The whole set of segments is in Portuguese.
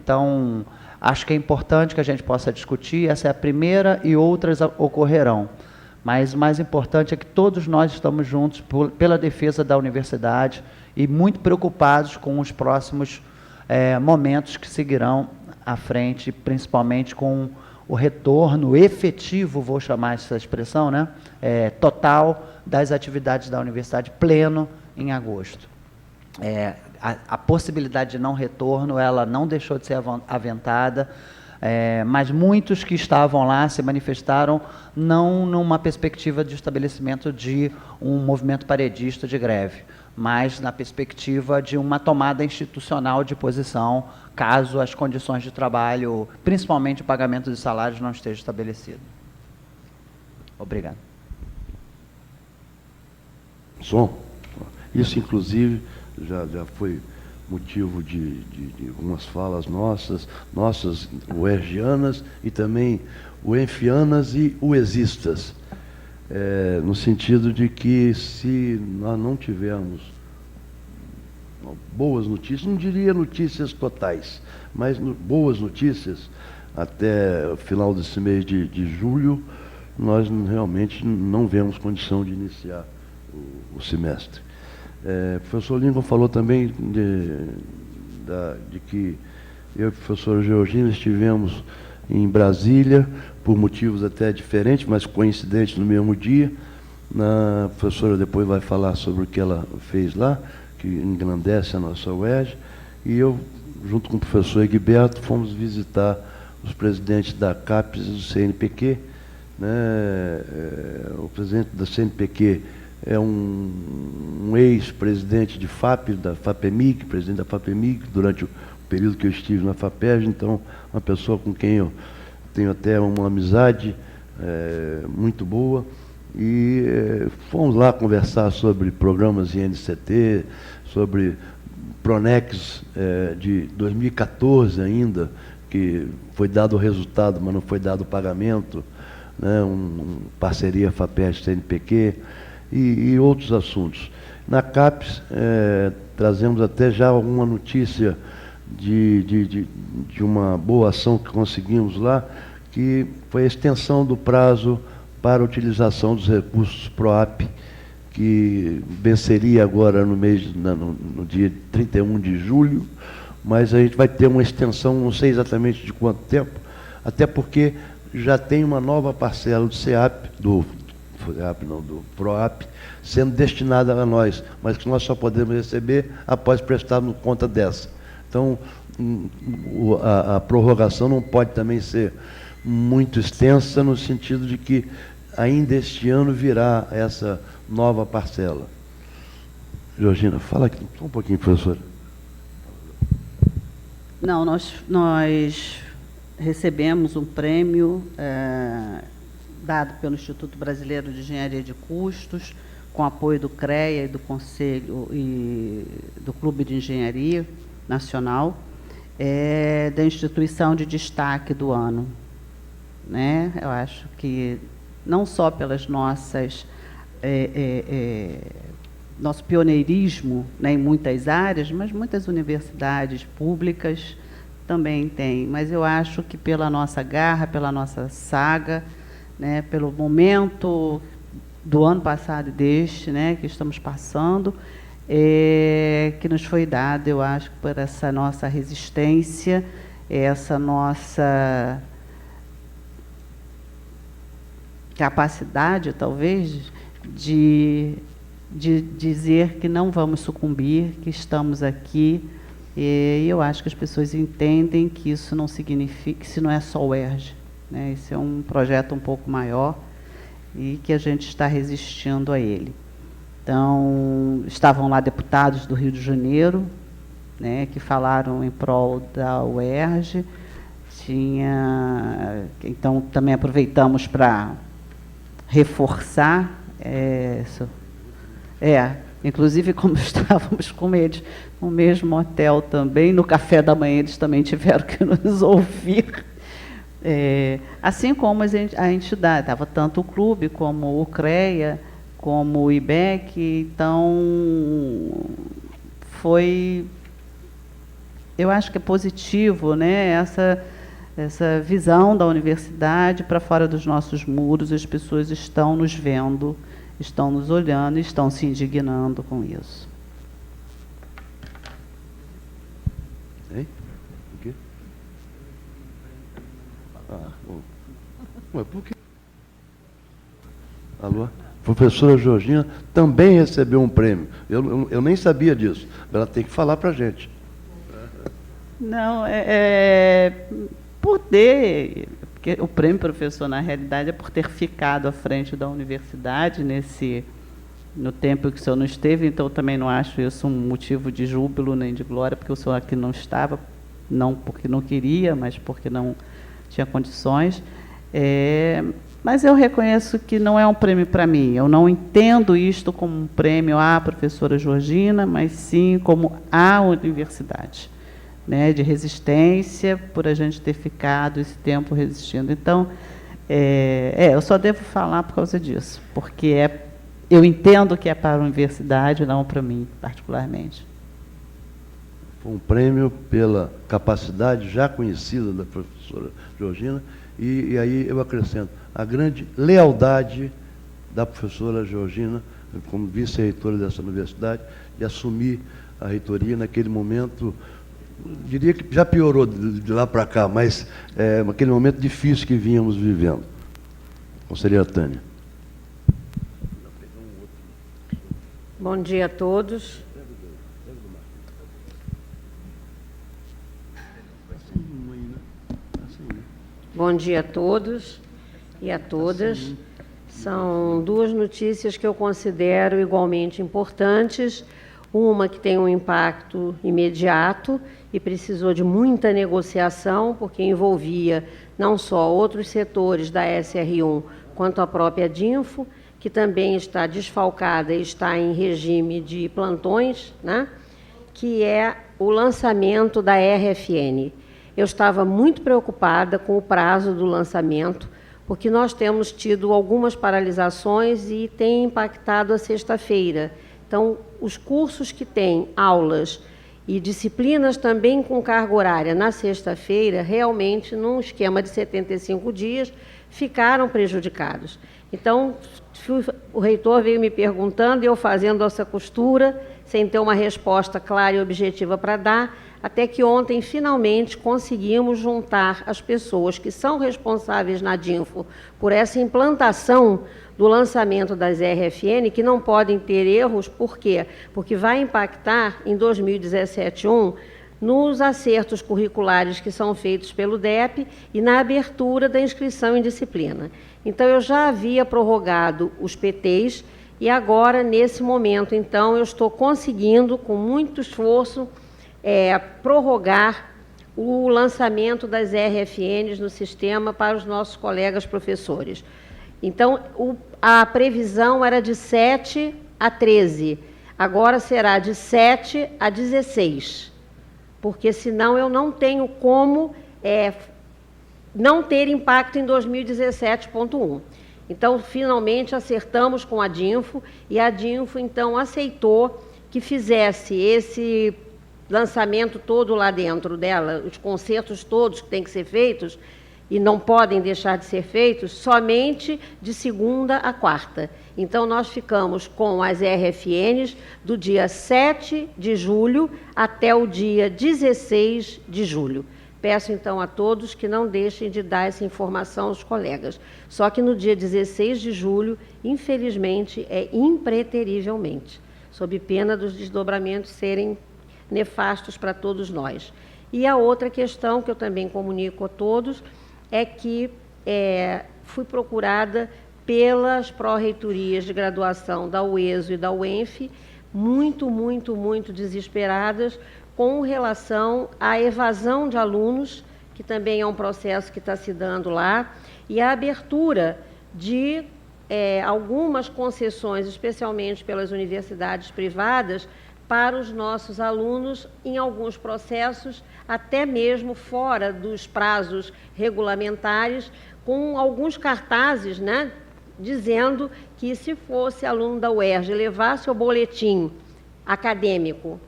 Então, acho que é importante que a gente possa discutir, essa é a primeira e outras ocorrerão. Mas o mais importante é que todos nós estamos juntos pela defesa da universidade e muito preocupados com os próximos momentos que seguirão à frente, principalmente com o retorno efetivo, vou chamar essa expressão, né, total das atividades da universidade, pleno, em agosto. A possibilidade de não retorno, ela não deixou de ser aventada, mas muitos que estavam lá se manifestaram não numa perspectiva de estabelecimento de um movimento paredista de greve, mas na perspectiva de uma tomada institucional de posição, caso as condições de trabalho, principalmente o pagamento de salários, não esteja estabelecido. Obrigado. Som. Isso, inclusive, já foi motivo de algumas falas nossas, uergianas e também uenfianas e uesistas, no sentido de que se nós não tivermos boas notícias, não diria notícias totais, mas boas notícias até o final desse mês de julho, nós realmente não vemos condição de iniciar o semestre. O professor Lincoln falou também de que eu e o professor Georgina estivemos em Brasília, por motivos até diferentes, mas coincidentes no mesmo dia. A professora depois vai falar sobre o que ela fez lá, que engrandece a nossa UERJ, e eu, junto com o professor Egberto, fomos visitar os presidentes da CAPES e do CNPq. O presidente da CNPq é um ex-presidente de FAP, da FAPEMIG, presidente da FAPEMIG, durante o período que eu estive na FAPERJ, então, uma pessoa com quem eu tenho até uma amizade muito boa, e fomos lá conversar sobre programas INCT, sobre Pronex de 2014 ainda, que foi dado o resultado, mas não foi dado o pagamento, né, parceria FAPERJ-CNPq, e outros assuntos. Na CAPES, trazemos até já alguma notícia de uma boa ação que conseguimos lá, que foi a extensão do prazo para a utilização dos recursos PROAP, que venceria agora no dia 31 de julho, mas a gente vai ter uma extensão, não sei exatamente de quanto tempo, até porque já tem uma nova parcela do CEAP, do PROAP, sendo destinada a nós, mas que nós só podemos receber após prestarmos conta dessa. Então, a prorrogação não pode também ser muito extensa, no sentido de que ainda este ano virá essa nova parcela. Georgina, fala aqui só um pouquinho, professora. Não, nós recebemos um prêmio dado pelo Instituto Brasileiro de Engenharia de Custos, com apoio do CREA e do Conselho e do Clube de Engenharia Nacional, da instituição de destaque do ano. Né? Eu acho que não só pelas nosso pioneirismo, né, em muitas áreas, mas muitas universidades públicas também têm. Mas eu acho que pela nossa garra, pela nossa saga, né, pelo momento do ano passado e deste, né, que estamos passando, que nos foi dado, eu acho, por essa nossa resistência, essa nossa capacidade, talvez, de dizer que não vamos sucumbir, que estamos aqui, e eu acho que as pessoas entendem que isso não significa, que isso não é só o UERJ, né? Esse é um projeto um pouco maior e que a gente está resistindo a ele. Então, estavam lá deputados do Rio de Janeiro, né, que falaram em prol da UERJ. Então, também aproveitamos para reforçar isso. Inclusive, como estávamos com eles no mesmo hotel também, no café da manhã eles também tiveram que nos ouvir. Assim como a entidade, estava tanto o clube como o CREA, como o IBEC, então foi eu acho que é positivo, né, essa visão da universidade para fora dos nossos muros. As pessoas estão nos vendo, estão nos olhando e estão se indignando com isso. Hein? O quê? Bom. Ué, por quê? Alô? Professora Georgina também recebeu um prêmio. Eu nem sabia disso. Ela tem que falar para a gente. Não, porque o prêmio professor, na realidade, é por ter ficado à frente da universidade no tempo que o senhor não esteve, então eu também não acho isso um motivo de júbilo nem de glória, porque o senhor aqui não estava, não porque não queria, mas porque não tinha condições. Mas eu reconheço que não é um prêmio para mim. Eu não entendo isto como um prêmio à professora Georgina, mas sim como à universidade, né, de resistência, por a gente ter ficado esse tempo resistindo. Então, eu só devo falar por causa disso, porque eu entendo que é para a universidade, não para mim, particularmente. Foi um prêmio pela capacidade já conhecida da professora Georgina, e aí eu acrescento a grande lealdade da professora Georgina, como vice-reitora dessa universidade, de assumir a reitoria naquele momento. Diria que já piorou de lá para cá, mas naquele momento difícil que vínhamos vivendo. Conselheira Tânia. Bom dia a todos. Bom dia a todos e a todas. São duas notícias que eu considero igualmente importantes. Uma que tem um impacto imediato e precisou de muita negociação, porque envolvia não só outros setores da SR1, quanto a própria Dinfo, que também está desfalcada e está em regime de plantões, né? Que é o lançamento da RFN. Eu estava muito preocupada com o prazo do lançamento, porque nós temos tido algumas paralisações e tem impactado a sexta-feira. Então, os cursos que têm aulas e disciplinas também com carga horária na sexta-feira, realmente, num esquema de 75 dias, ficaram prejudicados. Então, o reitor veio me perguntando e eu fazendo essa costura, sem ter uma resposta clara e objetiva para dar, até que ontem, finalmente, conseguimos juntar as pessoas que são responsáveis na Dinfo por essa implantação do lançamento das RFN, que não podem ter erros. Por quê? Porque vai impactar, em 2017-1, nos acertos curriculares que são feitos pelo DEP e na abertura da inscrição em disciplina. Então, eu já havia prorrogado os PTs e agora, nesse momento, então, eu estou conseguindo, com muito esforço, prorrogar o lançamento das RFNs no sistema para os nossos colegas professores. Então, a previsão era de 7 a 13, agora será de 7 a 16, porque senão eu não tenho como não ter impacto em 2017.1. Então, finalmente, acertamos com a Dinfo, e a Dinfo, então, aceitou que fizesse esse lançamento todo lá dentro dela, os concertos todos que têm que ser feitos, e não podem deixar de ser feitos, somente de segunda a quarta. Então, nós ficamos com as RFNs do dia 7 de julho até o dia 16 de julho. Peço, então, a todos que não deixem de dar essa informação aos colegas. Só que no dia 16 de julho, infelizmente, impreterivelmente, sob pena dos desdobramentos serem nefastos para todos nós. E a outra questão que eu também comunico a todos é que fui procurada pelas pró-reitorias de graduação da UESO e da UENF, muito desesperadas com relação à evasão de alunos, que também é um processo que está se dando lá, e a abertura de algumas concessões, especialmente pelas universidades privadas, para os nossos alunos em alguns processos, até mesmo fora dos prazos regulamentares, com alguns cartazes, né, dizendo que se fosse aluno da UERJ, levasse o boletim acadêmico,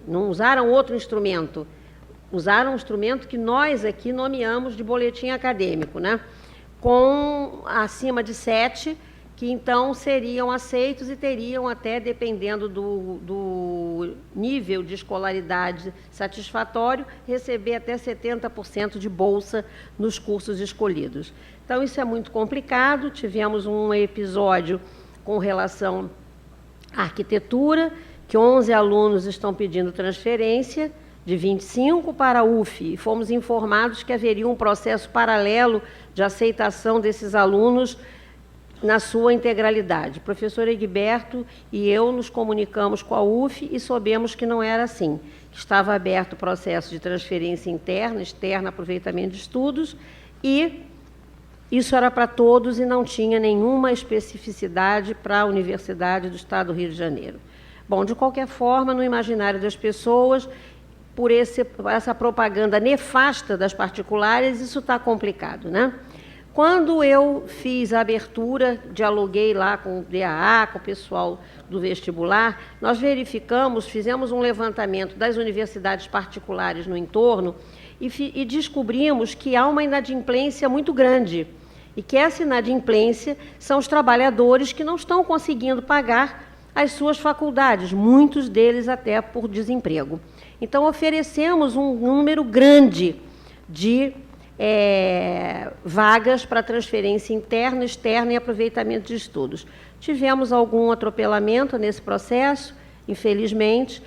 não usaram outro instrumento, usaram um instrumento que nós aqui nomeamos de boletim acadêmico, né? Com acima de 7, que então seriam aceitos e teriam até, dependendo do nível de escolaridade satisfatório, receber até 70% de bolsa nos cursos escolhidos. Então, isso é muito complicado. Tivemos um episódio com relação à arquitetura, que 11 alunos estão pedindo transferência de 25 para a UF, e fomos informados que haveria um processo paralelo de aceitação desses alunos na sua integralidade. O professor Egberto e eu nos comunicamos com a UF e soubemos que não era assim, que estava aberto o processo de transferência interna, externa, aproveitamento de estudos, e isso era para todos e não tinha nenhuma especificidade para a Universidade do Estado do Rio de Janeiro. Bom, de qualquer forma, no imaginário das pessoas, por essa propaganda nefasta das particulares, isso está complicado, né? Quando eu fiz a abertura, dialoguei lá com o DAA, com o pessoal do vestibular, nós verificamos, fizemos um levantamento das universidades particulares no entorno e descobrimos que há uma inadimplência muito grande e que essa inadimplência são os trabalhadores que não estão conseguindo pagar as suas faculdades, muitos deles até por desemprego. Então, oferecemos um número grande de vagas para transferência interna, externa e aproveitamento de estudos. Tivemos algum atropelamento nesse processo, infelizmente,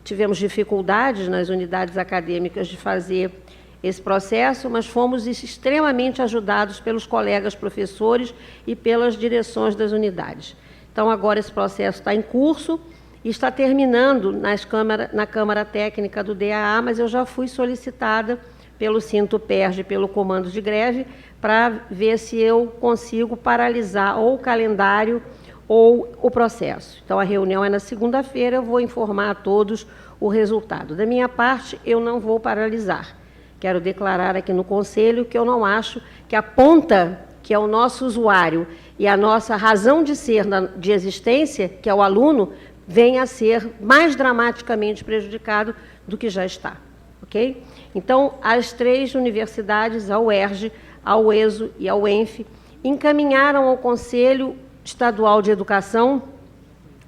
tivemos dificuldades nas unidades acadêmicas de fazer esse processo, mas fomos extremamente ajudados pelos colegas professores e pelas direções das unidades. Então, agora esse processo está em curso e está terminando na Câmara Técnica do DAA, mas eu já fui solicitada pelo Sintoperj, pelo comando de greve, para ver se eu consigo paralisar ou o calendário ou o processo. Então, a reunião é na segunda-feira, eu vou informar a todos o resultado. Da minha parte, eu não vou paralisar. Quero declarar aqui no Conselho que eu não acho que a ponta, que é o nosso usuário, e a nossa razão de ser, de existência, que é o aluno, venha a ser mais dramaticamente prejudicado do que já está. Ok? Então, as 3 universidades, a UERJ, a UESO e a UENF, encaminharam ao Conselho Estadual de Educação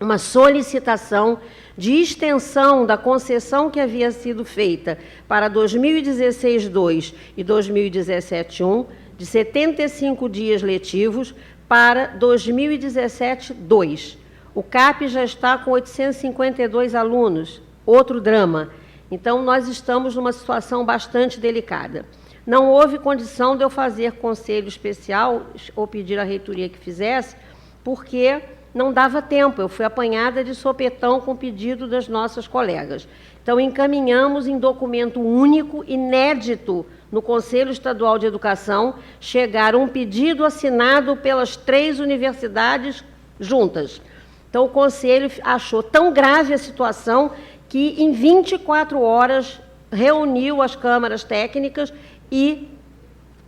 uma solicitação de extensão da concessão que havia sido feita para 2016-2 e 2017-1, de 75 dias letivos, para 2017-2. O CAP já está com 852 alunos, outro drama. Então, nós estamos numa situação bastante delicada. Não houve condição de eu fazer conselho especial ou pedir à reitoria que fizesse, porque não dava tempo. Eu fui apanhada de sopetão com o pedido das nossas colegas. Então, encaminhamos em documento único, inédito, no Conselho Estadual de Educação, chegar um pedido assinado pelas 3 universidades juntas. Então, o Conselho achou tão grave a situação que, em 24 horas, reuniu as câmaras técnicas e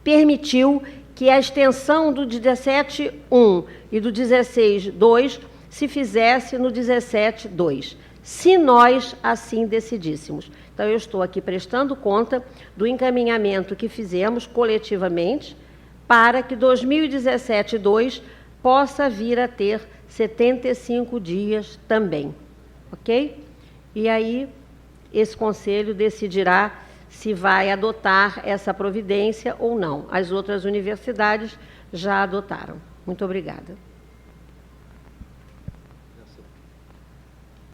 permitiu que a extensão do 17.1 e do 16.2 se fizesse no 17.2, se nós assim decidíssemos. Então, eu estou aqui prestando conta do encaminhamento que fizemos coletivamente para que 2017-2 possa vir a ter 75 dias também, ok? E aí, esse Conselho decidirá se vai adotar essa providência ou não. As outras universidades já adotaram. Muito obrigada.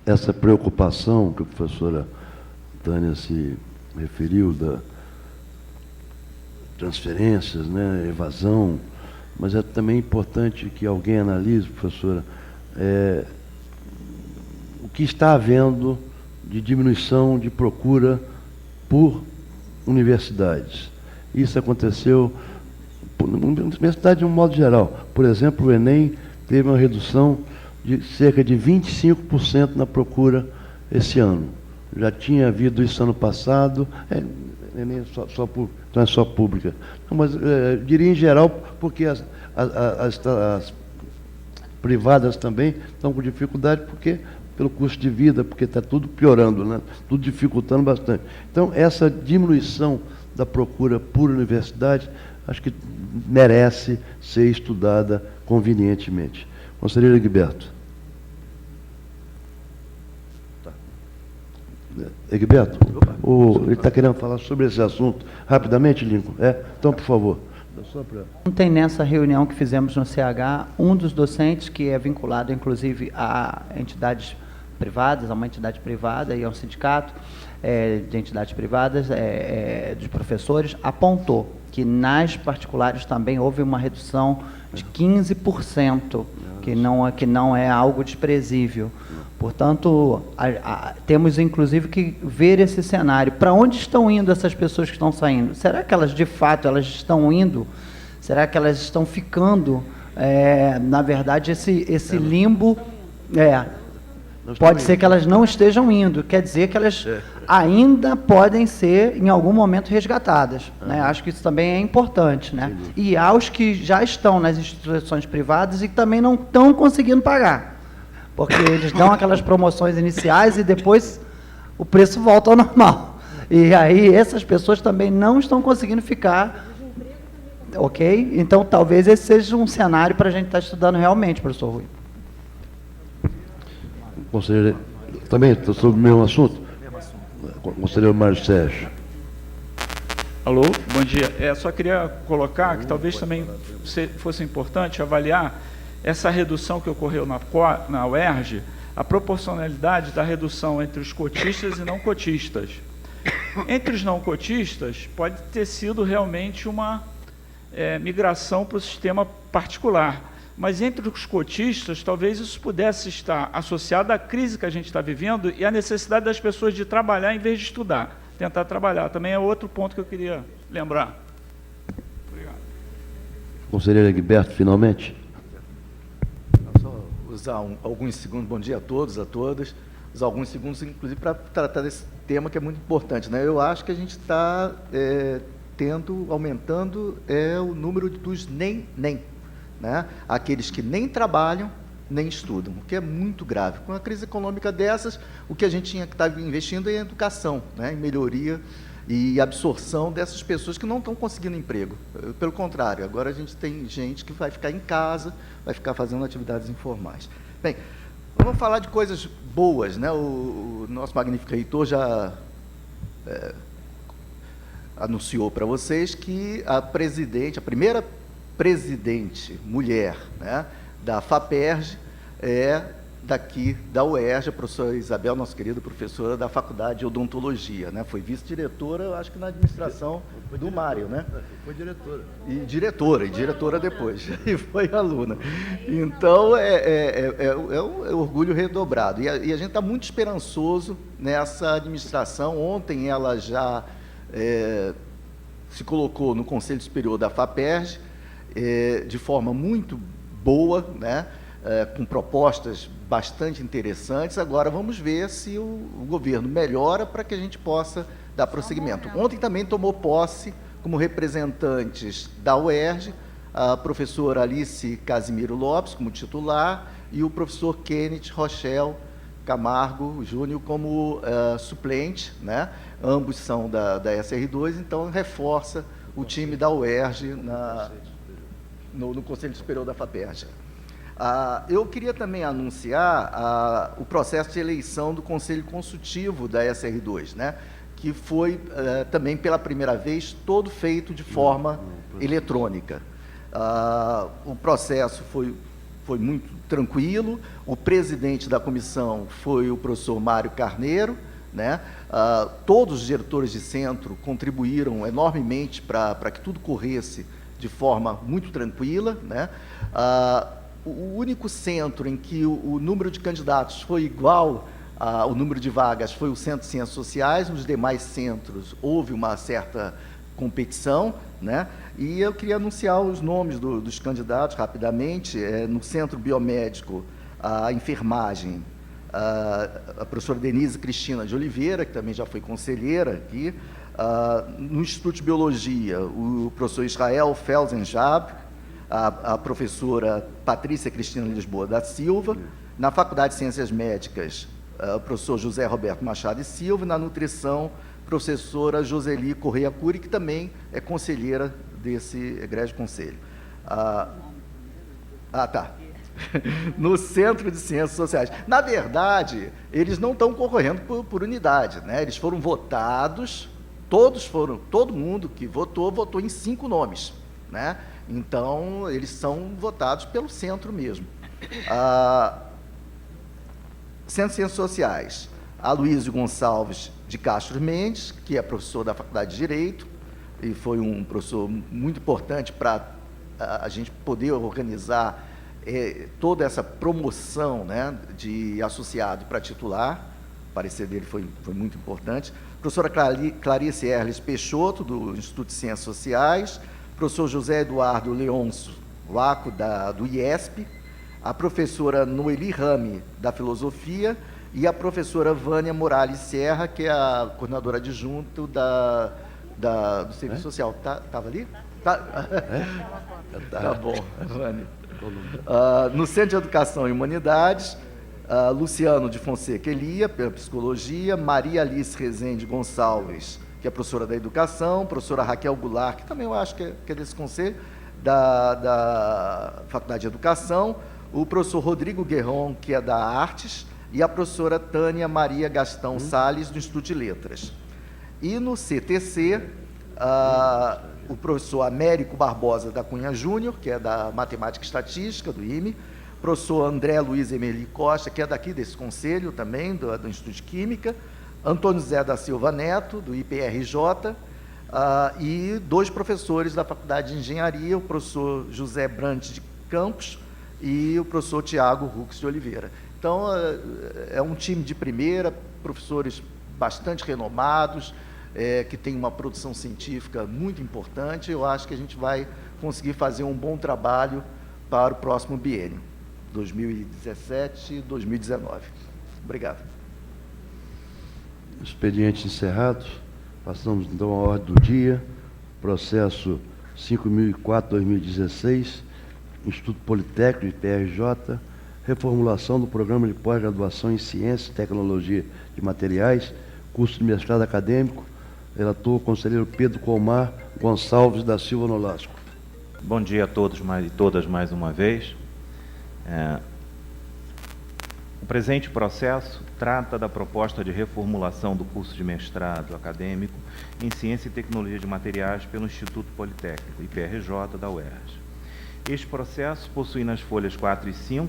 Essa preocupação que a professora Tânia se referiu, da transferências, né, evasão, mas é também importante que alguém analise, professora, o que está havendo de diminuição de procura por universidades. Isso aconteceu na universidade de um modo geral. Por exemplo, o Enem teve uma redução de cerca de 25% na procura esse ano. Já tinha havido isso ano passado, Enem não é só pública. Não, mas diria em geral, porque as privadas também estão com dificuldade, porque pelo custo de vida, porque está tudo piorando, né? Tudo dificultando bastante. Então, essa diminuição da procura por universidade, acho que merece ser estudada convenientemente. Conselheiro Egberto. Egberto, ele está querendo falar sobre esse assunto. Rapidamente, Lincoln? Então, por favor. Ontem, nessa reunião que fizemos no CH, um dos docentes, que é vinculado, inclusive, a entidades privadas, a uma entidade privada e a um sindicato de entidades privadas, de professores, apontou que nas particulares também houve uma redução de 15%, que não é algo desprezível. Portanto, temos inclusive que ver esse cenário. Para onde estão indo essas pessoas que estão saindo? Será que elas, de fato, elas estão indo? Será que elas estão ficando? Na verdade, esse limbo... Pode ser que elas não estejam indo, quer dizer que elas ainda podem ser, em algum momento, resgatadas. Né? Acho que isso também é importante. Né? E há os que já estão nas instituições privadas e que também não estão conseguindo pagar. Porque eles dão aquelas promoções iniciais e depois o preço volta ao normal. E aí essas pessoas também não estão conseguindo ficar, ok? Então talvez esse seja um cenário para a gente estar estudando realmente, professor Rui. Conselheiro, também sobre o mesmo assunto? Conselheiro Mário Sérgio. Alô, bom dia. Só queria colocar que talvez também fosse importante avaliar essa redução que ocorreu na UERJ, a proporcionalidade da redução entre os cotistas e não cotistas. Entre os não cotistas, pode ter sido realmente uma migração para o sistema particular, mas entre os cotistas, talvez isso pudesse estar associado à crise que a gente está vivendo e à necessidade das pessoas de trabalhar em vez de estudar, tentar trabalhar. Também é outro ponto que eu queria lembrar. Obrigado. Conselheiro Egberto, finalmente. Usar alguns segundos, bom dia a todos, a todas, usar alguns segundos, inclusive, para tratar desse tema que é muito importante. Né? Eu acho que a gente está aumentando o número dos nem, né? Aqueles que nem trabalham, nem estudam, o que é muito grave. Com a crise econômica dessas, o que a gente tinha que estar investindo é em educação, né? Em melhoria e absorção dessas pessoas que não estão conseguindo emprego. Pelo contrário, agora a gente tem gente que vai ficar em casa, vai ficar fazendo atividades informais. Bem, vamos falar de coisas boas, né? O nosso magnífico reitor já anunciou para vocês que a primeira presidente mulher, né, da FAPERJ daqui da UERJ, a professora Isabel, nossa querida professora da Faculdade de Odontologia, né? Foi vice-diretora, acho que na administração do Mário, né? Foi diretora. E diretora depois, e foi aluna. Então, é um orgulho redobrado. E a gente está muito esperançoso nessa administração. Ontem ela já se colocou no Conselho Superior da FAPERJ de forma muito boa, né? Com propostas bastante interessantes. Agora vamos ver se o governo melhora para que a gente possa dar prosseguimento. Ontem também tomou posse como representantes da UERJ a professora Alice Casimiro Lopes como titular e o professor Kenneth Rochelle Camargo Júnior como suplente, né? Ambos são da SR2, então reforça o time da UERJ no Conselho Superior da FAPERJ. Eu queria também anunciar o processo de eleição do Conselho Consultivo da SR2, né, que foi também pela primeira vez todo feito de forma eletrônica. O processo foi muito tranquilo, o presidente da comissão foi o professor Mário Carneiro, né? Todos os diretores de centro contribuíram enormemente para que tudo corresse de forma muito tranquila, né? O único centro em que o número de candidatos foi igual ao número de vagas foi o Centro de Ciências Sociais. Nos demais centros houve uma certa competição, né? E eu queria anunciar os nomes dos candidatos rapidamente. No Centro Biomédico, a enfermagem, a professora Denise Cristina de Oliveira, que também já foi conselheira aqui. No Instituto de Biologia, o professor Israel Felsenjab, a professora Patrícia Cristina Lisboa da Silva, Na Faculdade de Ciências Médicas, o professor José Roberto Machado e Silva, e na nutrição, professora Joseli Correia Cury, que também é conselheira desse egrégio conselho. Tá. No Centro de Ciências Sociais. Na verdade, eles não estão concorrendo por unidade, né? Eles foram votados, todo mundo que votou em 5 nomes, né? Então, eles são votados pelo centro mesmo. Centro de Ciências Sociais, Aloysio Gonçalves de Castro Mendes, que é professor da Faculdade de Direito, e foi um professor muito importante para a gente poder organizar toda essa promoção, né, de associado para titular. O parecer dele foi muito importante. Professora Clarice Erles Peixoto, do Instituto de Ciências Sociais, professor José Eduardo Leôncio Laco, do IESP, a professora Noeli Rame, da Filosofia, e a professora Vânia Morales Serra, que é a coordenadora adjunta do Serviço Social. Estava ali? Tá bom, Vânia. No Centro de Educação e Humanidades, Luciano de Fonseca Elia, pela Psicologia, Maria Alice Rezende Gonçalves, que é professora da Educação, professora Raquel Goulart, que também eu acho que é desse conselho, da Faculdade de Educação, o professor Rodrigo Guerron, que é da Artes, e a professora Tânia Maria Gastão Salles, do Instituto de Letras. E no CTC, o professor Américo Barbosa da Cunha Júnior, que é da Matemática e Estatística, do IME, professor André Luiz Emeli Costa, que é daqui desse conselho também, do Instituto de Química, Antônio Zé da Silva Neto, do IPRJ, e 2 professores da Faculdade de Engenharia, o professor José Brandt de Campos e o professor Tiago Rux de Oliveira. Então, é um time de primeira, professores bastante renomados, que tem uma produção científica muito importante. Eu acho que a gente vai conseguir fazer um bom trabalho para o próximo biênio, 2017 e 2019. Obrigado. Expedientes encerrados. Passamos, então, à ordem do dia. Processo 5004-2016, Instituto Politécnico, IPRJ, reformulação do Programa de Pós-Graduação em Ciência e Tecnologia de Materiais, curso de mestrado acadêmico. Relator, o conselheiro Pedro Colmar Gonçalves da Silva Nolasco. Bom dia a todos e todas mais uma vez. O presente processo trata da proposta de reformulação do curso de mestrado acadêmico em Ciência e Tecnologia de Materiais pelo Instituto Politécnico, IPRJ, da UERJ. Este processo possui nas folhas 4 e 5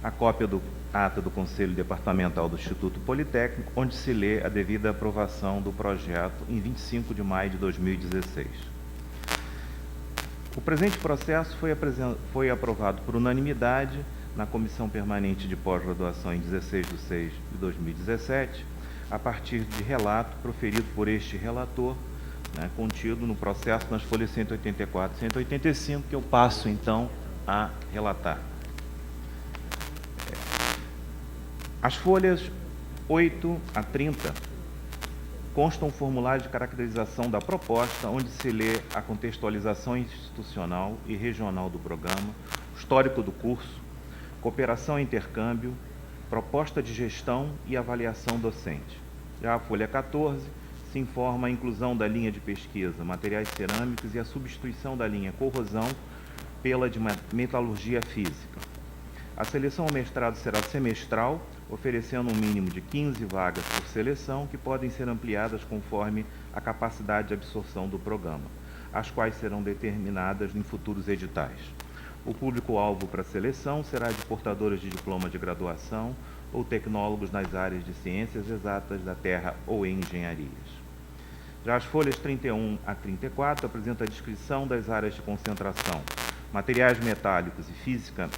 a cópia do ata do Conselho Departamental do Instituto Politécnico, onde se lê a devida aprovação do projeto em 25 de maio de 2016. O presente processo foi aprovado por unanimidade na Comissão Permanente de Pós-Graduação em 16 de 6 de 2017, a partir de relato proferido por este relator, contido no processo nas folhas 184 e 185, que eu passo, então, a relatar. As folhas 8 a 30 constam um formulário de caracterização da proposta, onde se lê a contextualização institucional e regional do programa, histórico do curso, cooperação e intercâmbio, proposta de gestão e avaliação docente. Já a folha 14 se informa a inclusão da linha de pesquisa materiais cerâmicos e a substituição da linha corrosão pela de metalurgia física. A seleção ao mestrado será semestral, oferecendo um mínimo de 15 vagas por seleção, que podem ser ampliadas conforme a capacidade de absorção do programa, as quais serão determinadas em futuros editais. O público-alvo para a seleção será de portadores de diploma de graduação ou tecnólogos nas áreas de ciências exatas da terra ou em engenharias. Já as folhas 31 a 34 apresentam a descrição das áreas de concentração, materiais metálicos e física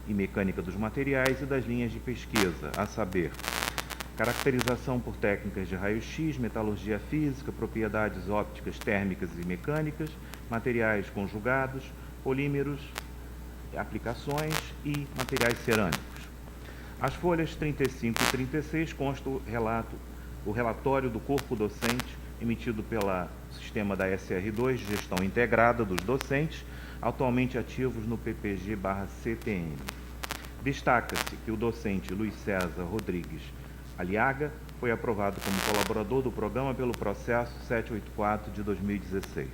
e mecânica dos materiais e das linhas de pesquisa, a saber, caracterização por técnicas de raio-x, metalurgia física, propriedades ópticas, térmicas e mecânicas, materiais conjugados, polímeros, aplicações e materiais cerâmicos. As folhas 35 e 36 constam o relatório do corpo docente emitido pelo sistema da SR2 de gestão integrada dos docentes, atualmente ativos no PPG/CTN. Destaca-se que o docente Luiz César Rodrigues Aliaga foi aprovado como colaborador do programa pelo processo 784 de 2016.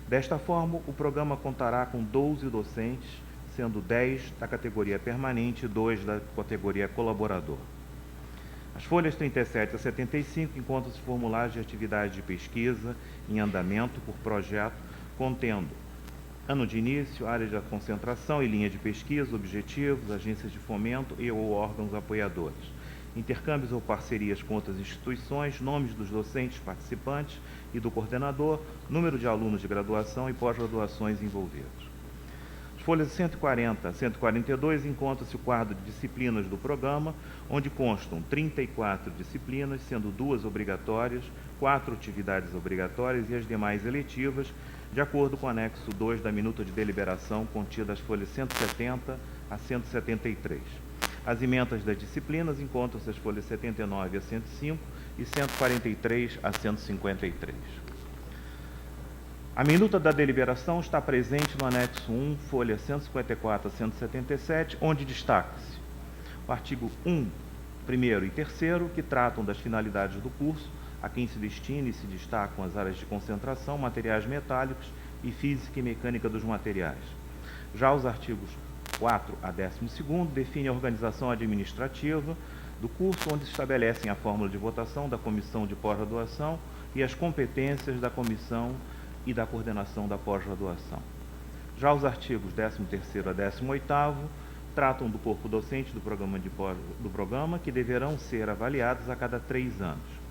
Desta forma, o programa contará com 12 docentes, sendo 10 da categoria permanente e 2 da categoria colaborador. As folhas 37 a 75 encontram-se formulários de atividade de pesquisa em andamento por projeto, contendo ano de início, área de concentração e linha de pesquisa, objetivos, agências de fomento e ou órgãos apoiadores, intercâmbios ou parcerias com outras instituições, nomes dos docentes participantes e do coordenador, número de alunos de graduação e pós-graduações envolvidos. As folhas 140 a 142 encontra-se o quadro de disciplinas do programa, onde constam 34 disciplinas, sendo 2 obrigatórias, 4 atividades obrigatórias e as demais eletivas, de acordo com o anexo 2 da minuta de deliberação contida nas folhas 170 a 173. As emendas das disciplinas encontram-se as folhas 79 a 105 e 143 a 153. A minuta da deliberação está presente no anexo 1, folha 154 a 177, onde destaca-se o artigo 1, 1º e 3º, que tratam das finalidades do curso, a quem se destina e se destacam as áreas de concentração, materiais metálicos e física e mecânica dos materiais. Já os artigos 4 a 12º definem a organização administrativa do curso, onde se estabelecem a fórmula de votação da comissão de pós-graduação e as competências da comissão e da coordenação da pós-graduação. Já os artigos 13º a 18º tratam do corpo docente do programa, que deverão ser avaliados a cada 3 anos.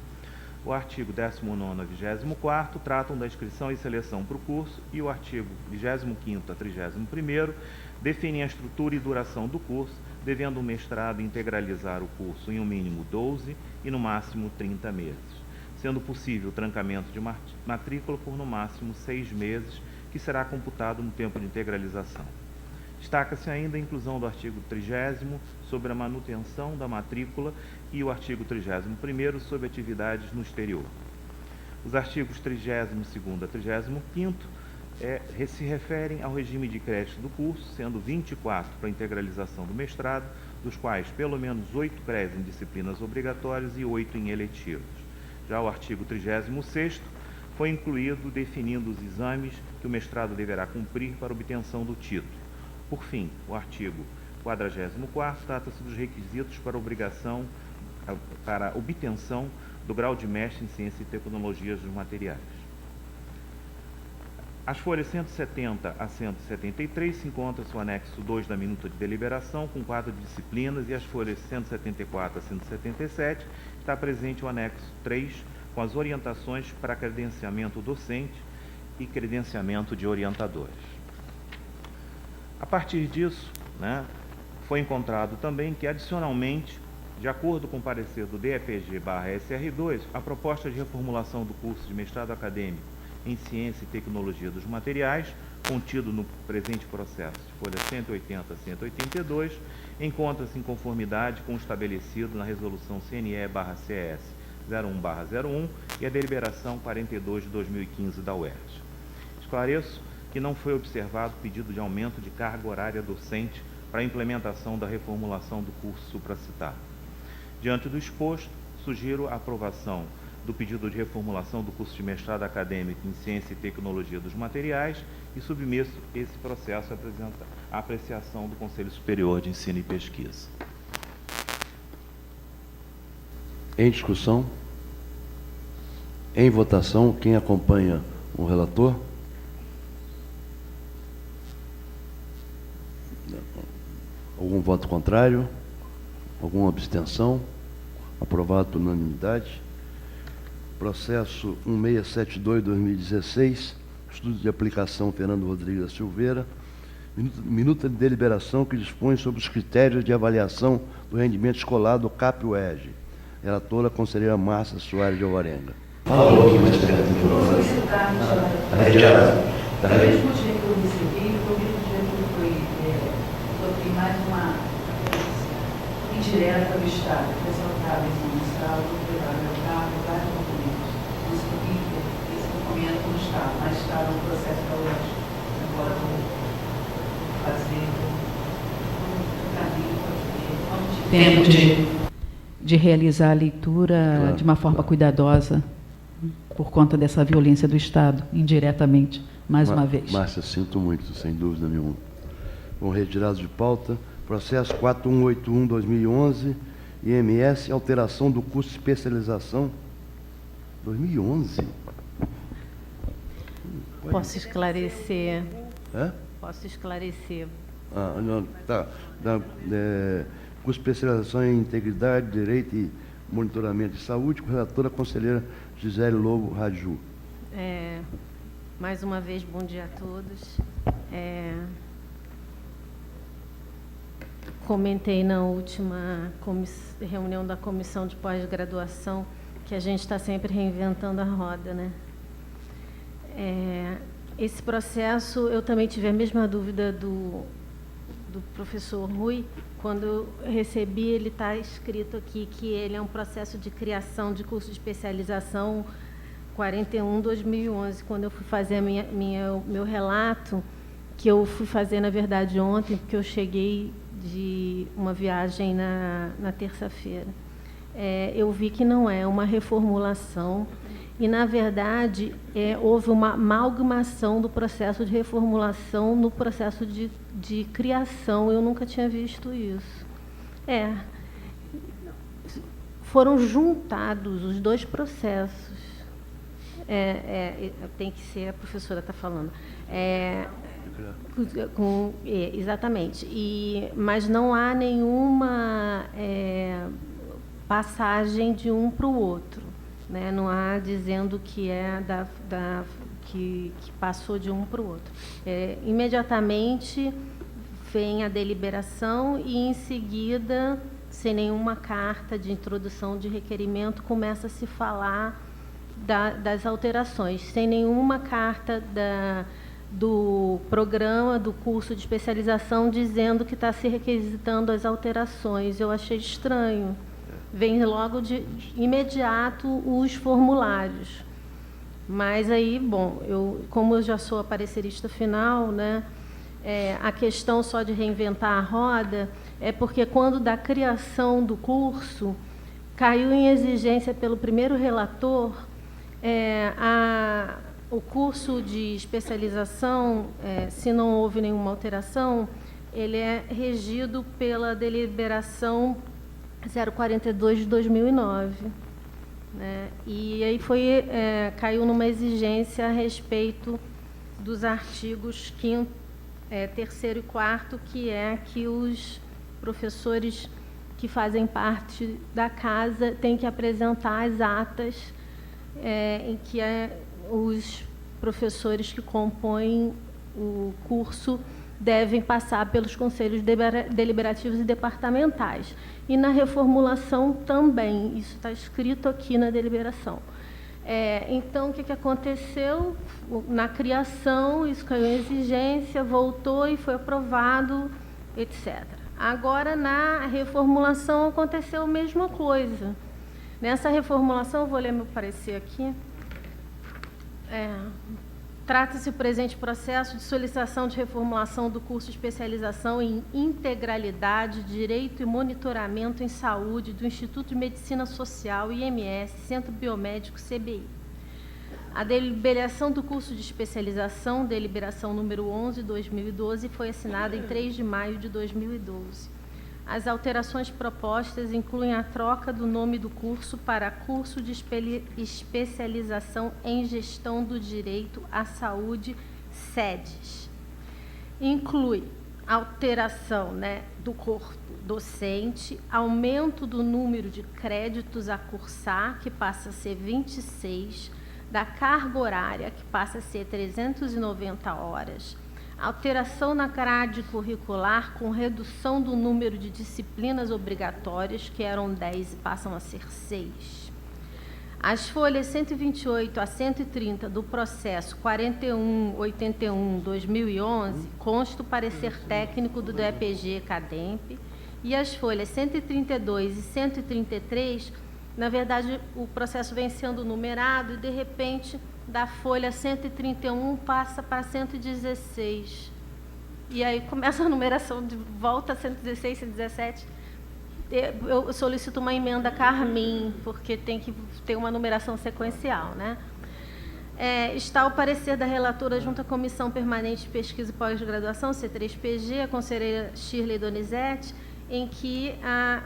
O artigo 19º a 24º tratam da inscrição e seleção para o curso e o artigo 25º a 31º definem a estrutura e duração do curso, devendo o mestrado integralizar o curso em um mínimo 12 e no máximo 30 meses, sendo possível o trancamento de matrícula por no máximo 6 meses, que será computado no tempo de integralização. Destaca-se ainda a inclusão do artigo 30º sobre a manutenção da matrícula e o artigo 31º sobre atividades no exterior. Os artigos 32º a 35º se referem ao regime de crédito do curso, sendo 24 para a integralização do mestrado, dos quais pelo menos 8 créditos em disciplinas obrigatórias e 8 em eletivos. Já o artigo 36º foi incluído definindo os exames que o mestrado deverá cumprir para obtenção do título. Por fim, o artigo 44º trata-se dos requisitos para obtenção do grau de mestre em Ciência e Tecnologias dos Materiais. As folhas 170 a 173 se encontra-se o anexo 2 da minuta de deliberação, com quadro de disciplinas, e as folhas 174 a 177 está presente o anexo 3, com as orientações para credenciamento docente e credenciamento de orientadores. A partir disso, foi encontrado também que, adicionalmente, de acordo com o parecer do DEPG/SR2, a proposta de reformulação do curso de mestrado acadêmico em Ciência e Tecnologia dos Materiais, contido no presente processo, folha 180 a 182, encontra-se em conformidade com o estabelecido na Resolução CNE/CS 01/01 e a Deliberação 42 de 2015 da UERJ. Esclareço que não foi observado pedido de aumento de carga horária docente para a implementação da reformulação do curso supracitado. Diante do exposto, sugiro a aprovação do pedido de reformulação do curso de mestrado acadêmico em Ciência e Tecnologia dos Materiais e submeto esse processo à apreciação do Conselho Superior de Ensino e Pesquisa. Em discussão? Em votação, quem acompanha o relator? Algum voto contrário? Alguma abstenção? Aprovado por unanimidade. Processo 1672/2016, estudo de aplicação Fernando Rodrigues da Silveira, minuta de deliberação que dispõe sobre os critérios de avaliação do rendimento escolar do CAP-UERJ. Relatora, conselheira Márcia Soares de Alvarenga. Fala um pouquinho mais perto do microfone. O mesmo dia que eu recebi, o mesmo dia que foi mais uma indireta do Estado. O pessoal estava em São Paulo, levaram meu carro, vários documentos. Consegui esse documento no Estado, mas estava no processo da UERJ. Agora vou fazer um caminho tempo de realizar a leitura Claro, de uma forma cuidadosa, por conta dessa violência do Estado, indiretamente, mais uma vez. Márcia, sinto muito, sem dúvida nenhuma. Bom, retirado de pauta. Processo 4181-2011, IMS, alteração do curso de especialização. 2011? Posso esclarecer? É? Posso esclarecer. Ah, não, tá. Curso de especialização em integridade, direito e monitoramento de saúde, com a relatora conselheira Gisele Lobo Raju. Mais uma vez, bom dia a todos. Comentei na última reunião da comissão de pós-graduação que a gente está sempre reinventando a roda, né? Esse processo, eu também tive a mesma dúvida do professor Rui. Quando eu recebi, ele está escrito aqui que ele é um processo de criação de curso de especialização 41/2011. Quando eu fui fazer meu relato, que eu fui fazer, na verdade, ontem, porque eu cheguei de uma viagem na terça-feira, eu vi que não é uma reformulação e, na verdade, houve uma amalgamação do processo de reformulação no processo de criação. Eu nunca tinha visto isso. Foram juntados os dois processos. Tem que ser, a professora está falando. Exatamente. Mas não há nenhuma passagem de um para o outro, né? Não há dizendo que que passou de um para o outro. Imediatamente vem a deliberação e, em seguida, sem nenhuma carta de introdução de requerimento, começa a se falar das alterações, sem nenhuma carta do programa, do curso de especialização, dizendo que está se requisitando as alterações. Eu achei estranho. Vem logo de imediato os formulários. Mas aí, bom, como eu já sou a parecerista final, né, a questão só de reinventar a roda é porque, quando da criação do curso, caiu em exigência pelo primeiro relator, o curso de especialização, se não houve nenhuma alteração, ele é regido pela deliberação 042 de 2009. Né? E aí caiu numa exigência a respeito dos artigos 5º, 3º e 4º, que é que os professores que fazem parte da casa têm que apresentar as atas em que os professores que compõem o curso devem passar pelos conselhos deliberativos e departamentais. E na reformulação também, isso está escrito aqui na deliberação. Então, o que aconteceu? Na criação, isso caiu em exigência, voltou e foi aprovado, etc. Agora, na reformulação, aconteceu a mesma coisa. Nessa reformulação, eu vou ler meu parecer aqui. Trata-se o presente processo de solicitação de reformulação do curso de especialização em integralidade, direito e monitoramento em saúde do Instituto de Medicina Social, IMS, Centro Biomédico, CBI. A deliberação do curso de especialização, deliberação número 11/2012, foi assinada em 3 de maio de 2012. As alterações propostas incluem a troca do nome do curso para Curso de Especialização em Gestão do Direito à Saúde, SEDES. Inclui alteração, do corpo docente, aumento do número de créditos a cursar, que passa a ser 26, da carga horária, que passa a ser 390 horas, alteração na grade curricular com redução do número de disciplinas obrigatórias, que eram 10 e passam a ser 6. As folhas 128 a 130 do processo 4181/2011 consta o parecer técnico do DEPG-CADEMP, e as folhas 132 e 133, na verdade, o processo vem sendo numerado e, de repente, da folha 131 passa para 116. E aí começa a numeração de volta a 116, 117. eu solicito uma emenda Carmim, porque tem que ter uma numeração sequencial, né? Está o parecer da relatora junto à Comissão Permanente de Pesquisa e Pós-Graduação, C3PG, a conselheira Shirley Donizete, em que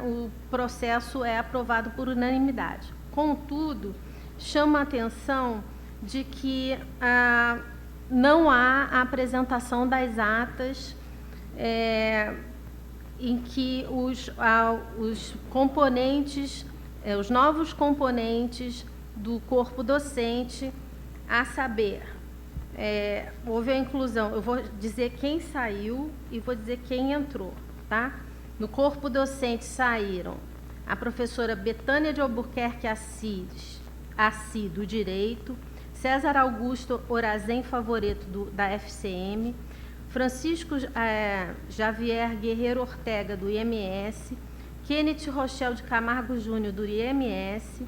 o processo é aprovado por unanimidade. Contudo, chama a atenção de que não há a apresentação das atas em que os componentes, os novos componentes do corpo docente, a saber, houve a inclusão, eu vou dizer quem saiu e vou dizer quem entrou, tá? No corpo docente saíram a professora Betânia de Albuquerque Assi, do Direito, César Augusto Orazen Favoreto, da FCM, Francisco Javier Guerreiro Ortega, do IMS, Kenneth Rochel de Camargo Júnior, do IMS,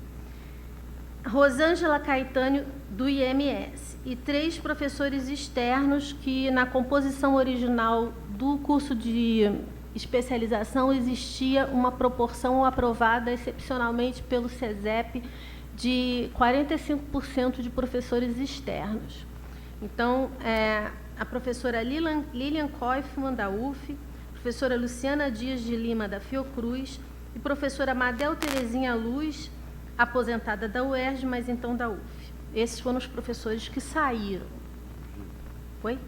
Rosângela Caetânio, do IMS, e 3 professores externos que, na composição original do curso de especialização, existia uma proporção aprovada excepcionalmente pelo SESEP de 45% de professores externos. Então, a professora Lilian Koifman, da UF, professora Luciana Dias de Lima, da Fiocruz, e professora Madel Terezinha Luz, aposentada da UERJ, mas então da UF. Esses foram os professores que saíram. Foi?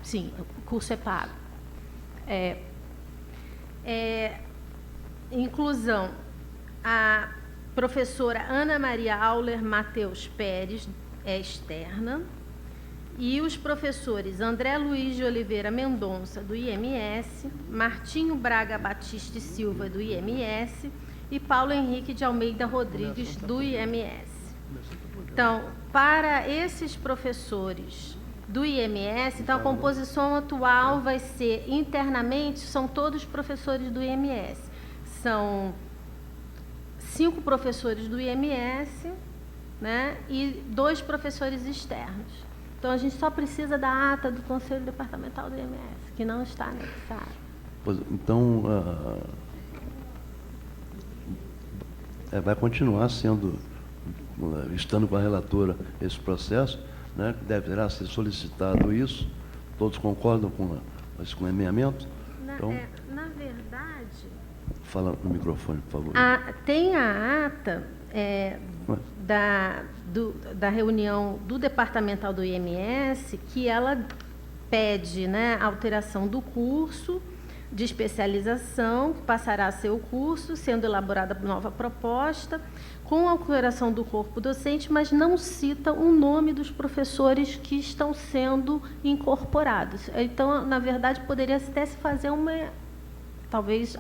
Sim, o curso é pago. Inclusão, a professora Ana Maria Auler Mateus Pérez, externa, e os professores André Luiz de Oliveira Mendonça, do IMS, Martinho Braga Batista e Silva, do IMS, e Paulo Henrique de Almeida Rodrigues, do IMS. Então, para esses professores do IMS, então a composição atual vai ser, internamente, são todos professores do IMS. São 5 professores do IMS, né, e 2 professores externos. Então, a gente só precisa da ata do Conselho Departamental do IMS, que não está anexado. Então, vai continuar estando com a relatora esse processo, né, que deverá ser solicitado isso. Todos concordam com o encaminhamento? Então, na verdade... Fala no microfone, por favor. Tem a ata da reunião do departamental do IMS, que ela pede, né, a alteração do curso de especialização, que passará a ser o curso, sendo elaborada nova proposta, com a alteração do corpo docente, mas não cita o nome dos professores que estão sendo incorporados. Então, na verdade, poderia até se fazer talvez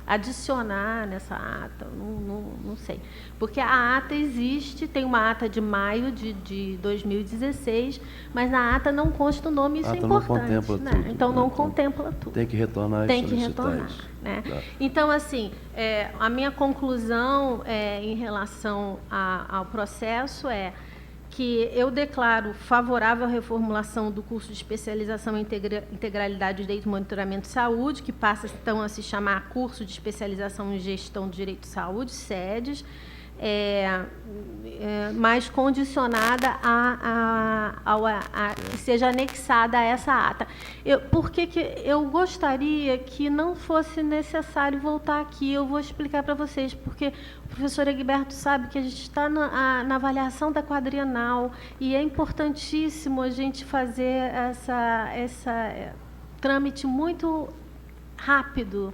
adicionar nessa ata, não sei. Porque a ata existe, tem uma ata de maio de 2016, mas na ata não consta o nome, isso é importante. Não contempla tudo, então, não contempla tudo. Tem que retornar e solicitar isso. Né? Tá. Então, assim, a minha conclusão em relação ao processo é que eu declaro favorável à reformulação do curso de especialização em integralidade, direito e monitoramento de saúde, que passa, então, a se chamar curso de especialização em gestão de direito de saúde, SEDES, mais condicionada a que seja anexada a essa ata. Porque eu gostaria que não fosse necessário voltar aqui. Eu vou explicar para vocês, porque o professor Egberto sabe que a gente está na avaliação da quadrienal e é importantíssimo a gente fazer essa trâmite muito rápido.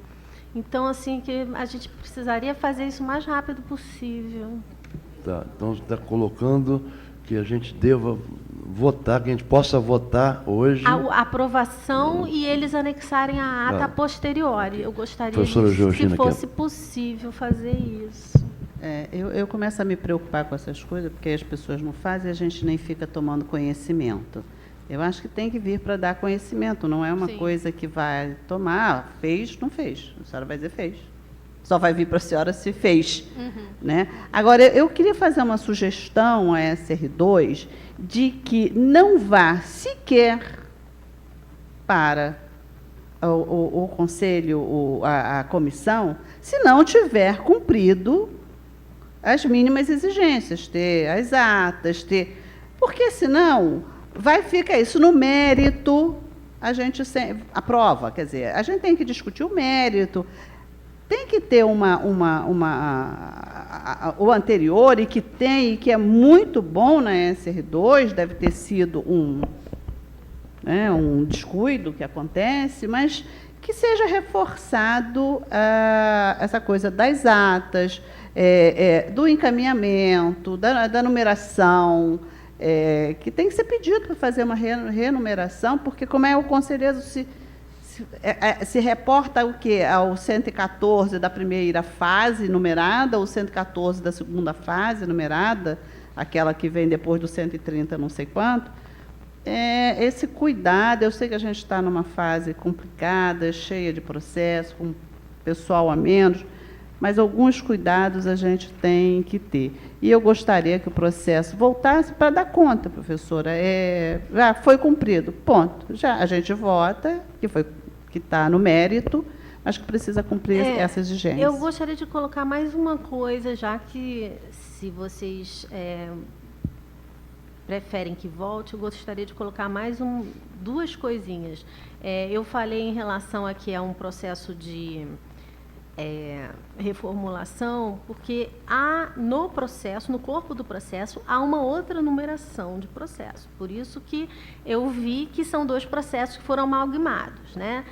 Então, assim, que a gente precisaria fazer isso o mais rápido possível. Tá, então está colocando que a gente deva votar, que a gente possa votar hoje... A aprovação e eles anexarem a ata posteriori. Eu gostaria, se fosse possível, fazer isso. Eu começo a me preocupar com essas coisas, porque as pessoas não fazem e a gente nem fica tomando conhecimento. Eu acho que tem que vir para dar conhecimento, não é uma coisa que vai tomar, fez, não fez. A senhora vai dizer fez. Só vai vir para a senhora se fez. Né? Agora, eu queria fazer uma sugestão à SR2 de que não vá sequer para o conselho, a comissão, se não tiver cumprido as mínimas exigências, ter as atas, porque senão vai ficar isso no mérito, a gente aprova, quer dizer, a gente tem que discutir o mérito, tem que ter o anterior, e que é muito bom na SR2, deve ter sido um descuido que acontece, mas que seja reforçado essa coisa das atas, do encaminhamento, da numeração, que tem que ser pedido para fazer uma renumeração, porque como o conselheiro se reporta o quê? Ao 114 da primeira fase numerada, ou 114 da segunda fase numerada, aquela que vem depois do 130 não sei quanto. Esse cuidado, eu sei que a gente está numa fase complicada, cheia de processo, com pessoal a menos, mas alguns cuidados a gente tem que ter. E eu gostaria que o processo voltasse para dar conta, professora. Já foi cumprido, ponto. Já a gente vota, que está no mérito, mas que precisa cumprir essa exigência. Eu gostaria de colocar mais uma coisa, já que, se vocês preferem que volte, eu gostaria de colocar mais duas coisinhas. Eu falei em relação aqui a um processo de reformulação, porque no processo, no corpo do processo, há uma outra numeração de processo. Por isso que eu vi que são dois processos que foram amalgamados, né?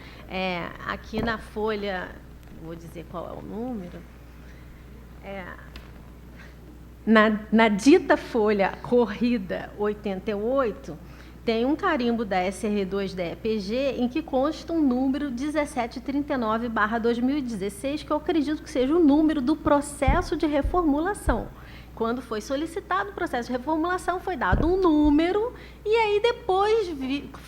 Aqui na folha, vou dizer qual é o número, na dita folha corrida 88, tem um carimbo da SR2 da EPG em que consta um número 1739/2016, que eu acredito que seja o número do processo de reformulação. Quando foi solicitado o processo de reformulação, foi dado um número, e aí depois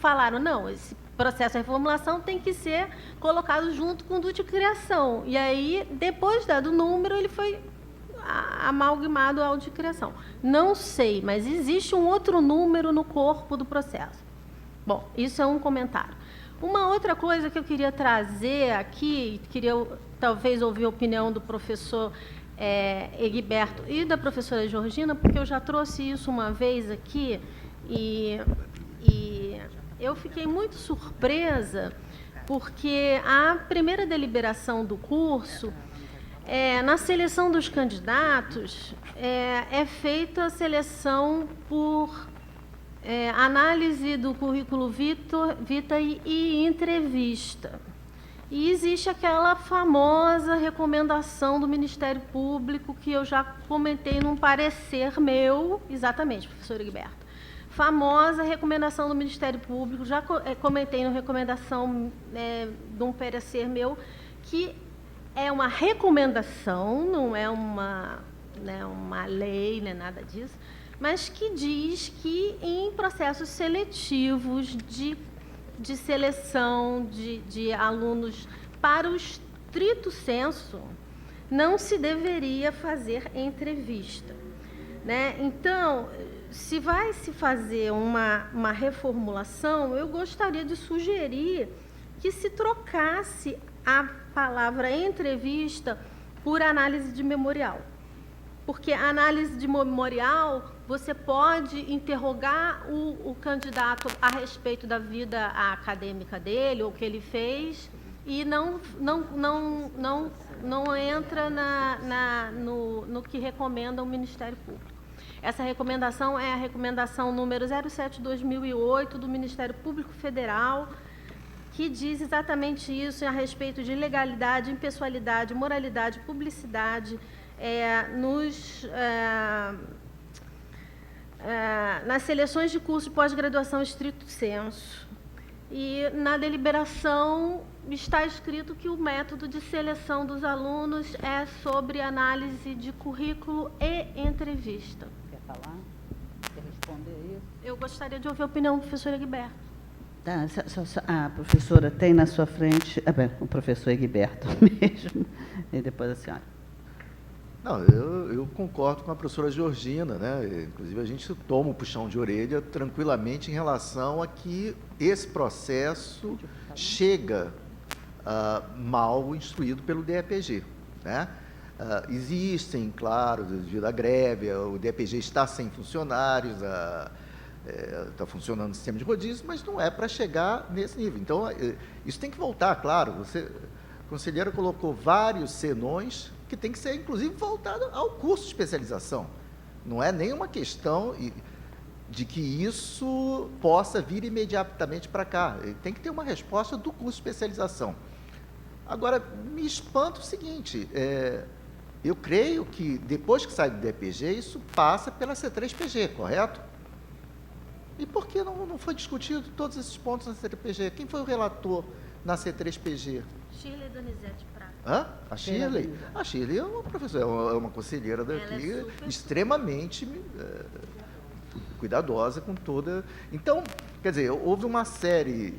falaram, não, esse processo de reformulação tem que ser colocado junto com o do de criação. E aí, depois dado o número, ele foi amalgamado ao de criação. Não sei, mas existe um outro número no corpo do processo. Bom, isso é um comentário. Uma outra coisa que eu queria trazer aqui, queria talvez ouvir a opinião do professor Egberto e da professora Georgina, porque eu já trouxe isso uma vez aqui, e eu fiquei muito surpresa, porque a primeira deliberação do curso, na seleção dos candidatos, é feita a seleção por análise do currículo vitae e entrevista. E existe aquela famosa recomendação do Ministério Público, que eu já comentei num parecer meu, exatamente, professor Egberto. Famosa recomendação do Ministério Público, já comentei na recomendação de um parecer meu, que é uma recomendação, não é uma lei, nem nada disso, mas que diz que em processos seletivos de seleção de alunos para o estrito sensu, não se deveria fazer entrevista, né? Então, se vai se fazer uma reformulação, eu gostaria de sugerir que se trocasse a palavra entrevista por análise de memorial. Porque a análise de memorial, você pode interrogar o candidato a respeito da vida acadêmica dele, ou o que ele fez, e não entra no que recomenda o Ministério Público. Essa recomendação é a recomendação número 07/2008 do Ministério Público Federal, que diz exatamente isso a respeito de legalidade, impessoalidade, moralidade, publicidade, nas seleções de curso de pós-graduação estrito sensu. E na deliberação está escrito que o método de seleção dos alunos é sobre análise de currículo e entrevista. Quer falar? Quer responder isso? Eu gostaria de ouvir a opinião do professor Egberto. Tá, a professora tem na sua frente, o professor Egberto mesmo, e depois a senhora. Não, eu concordo com a professora Georgina, né? Inclusive, a gente toma um puxão de orelha tranquilamente em relação a que esse processo chega mal instruído pelo DEPG, né? Existem, claro, devido à greve, o DEPG está sem funcionários, está funcionando o sistema de rodízio, mas não é para chegar nesse nível. Então, isso tem que voltar, claro. A conselheira colocou vários senões que tem que ser, inclusive, voltado ao curso de especialização. Não é nenhuma questão de que isso possa vir imediatamente para cá. Tem que ter uma resposta do curso de especialização. Agora, me espanta o seguinte, eu creio que depois que sai do DPG, isso passa pela C3PG, correto? E por que não foi discutido todos esses pontos na C3PG? Quem foi o relator na C3PG? Shirley Donizete Prata. Hã? A Shirley? A Shirley é uma professora, é uma conselheira daqui, extremamente cuidadosa com toda... Então, quer dizer, houve uma série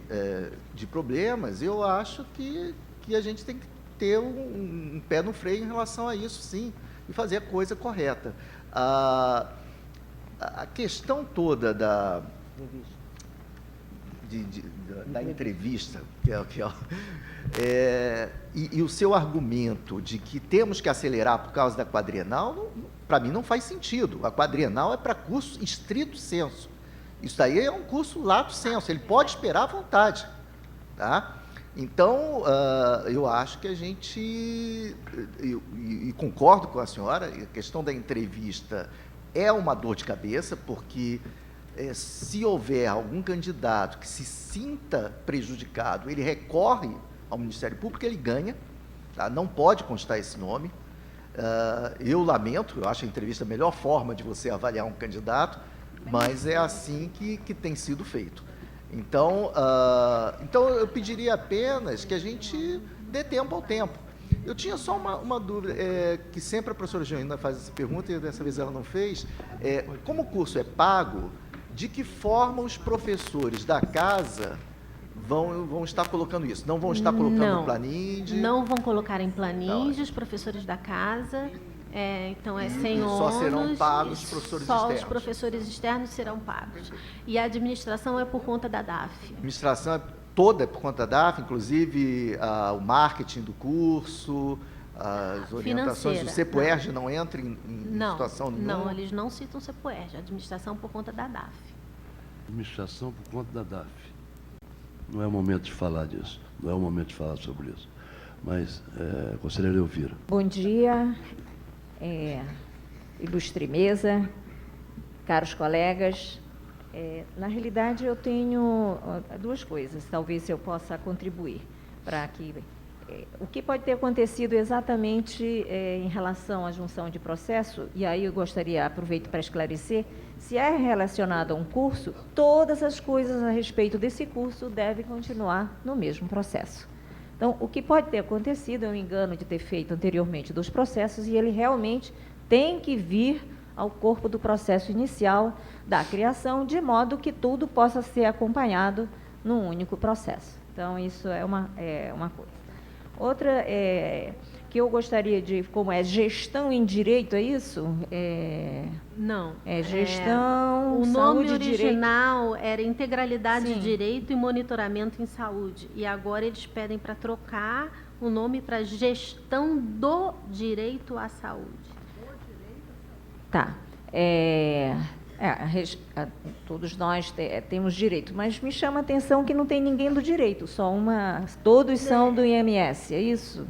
de problemas, e eu acho que a gente tem que ter um pé no freio em relação a isso, sim, e fazer a coisa correta. A questão toda da entrevista, e o seu argumento de que temos que acelerar por causa da quadrienal, para mim não faz sentido. A quadrienal é para curso estrito sensu. Isso daí é um curso lato sensu, ele pode esperar à vontade. Tá? Então, eu acho que a gente, e concordo com a senhora, a questão da entrevista é uma dor de cabeça, porque se houver algum candidato que se sinta prejudicado, ele recorre ao Ministério Público, ele ganha, tá? Não pode constar esse nome. Eu lamento, eu acho a entrevista a melhor forma de você avaliar um candidato, mas é assim que tem sido feito. Então, eu pediria apenas que a gente dê tempo ao tempo. Eu tinha só uma dúvida, que sempre a professora Joanina faz essa pergunta, e dessa vez ela não fez. Como o curso é pago, de que forma os professores da casa vão estar colocando isso? Não vão estar colocando no Planinde? Não vão colocar em Planinde os professores da casa. Então, sem ônus. Só serão pagos os professores externos? Só os professores externos serão pagos. E a administração é por conta da DAF. A administração é toda por conta da DAF, inclusive o marketing do curso, as orientações do CEPUERJ não entram em situação nenhuma? Não, eles não citam o CEPUERJ, a administração por conta da DAF. Administração por conta da DAF. Não é o momento de falar disso, não é o momento de falar sobre isso. Mas, conselheira Elvira. Bom dia, ilustre mesa, caros colegas. Na realidade, eu tenho duas coisas, talvez eu possa contribuir para que... o que pode ter acontecido exatamente em relação à junção de processo, e aí eu aproveito para esclarecer, se é relacionado a um curso, todas as coisas a respeito desse curso devem continuar no mesmo processo. Então, o que pode ter acontecido é um engano de ter feito anteriormente dos processos, e ele realmente tem que vir ao corpo do processo inicial da criação, de modo que tudo possa ser acompanhado num único processo. Então, isso é uma coisa. Outra que eu gostaria de... Como é gestão em direito, é isso? Não. É gestão, o nome original direito. era integralidade Sim. de direito e monitoramento em saúde. E agora eles pedem para trocar o nome para gestão do direito à saúde. Tá. Todos nós temos direito, mas me chama a atenção que não tem ninguém do direito, todos são do IMS, é isso?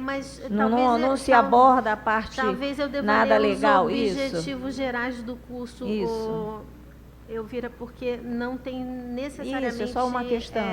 Mas não se aborda a parte talvez eu deva nada ler legal, os isso? objetivos gerais do curso, Isso. Elvira, porque não tem necessariamente Isso, é só uma questão,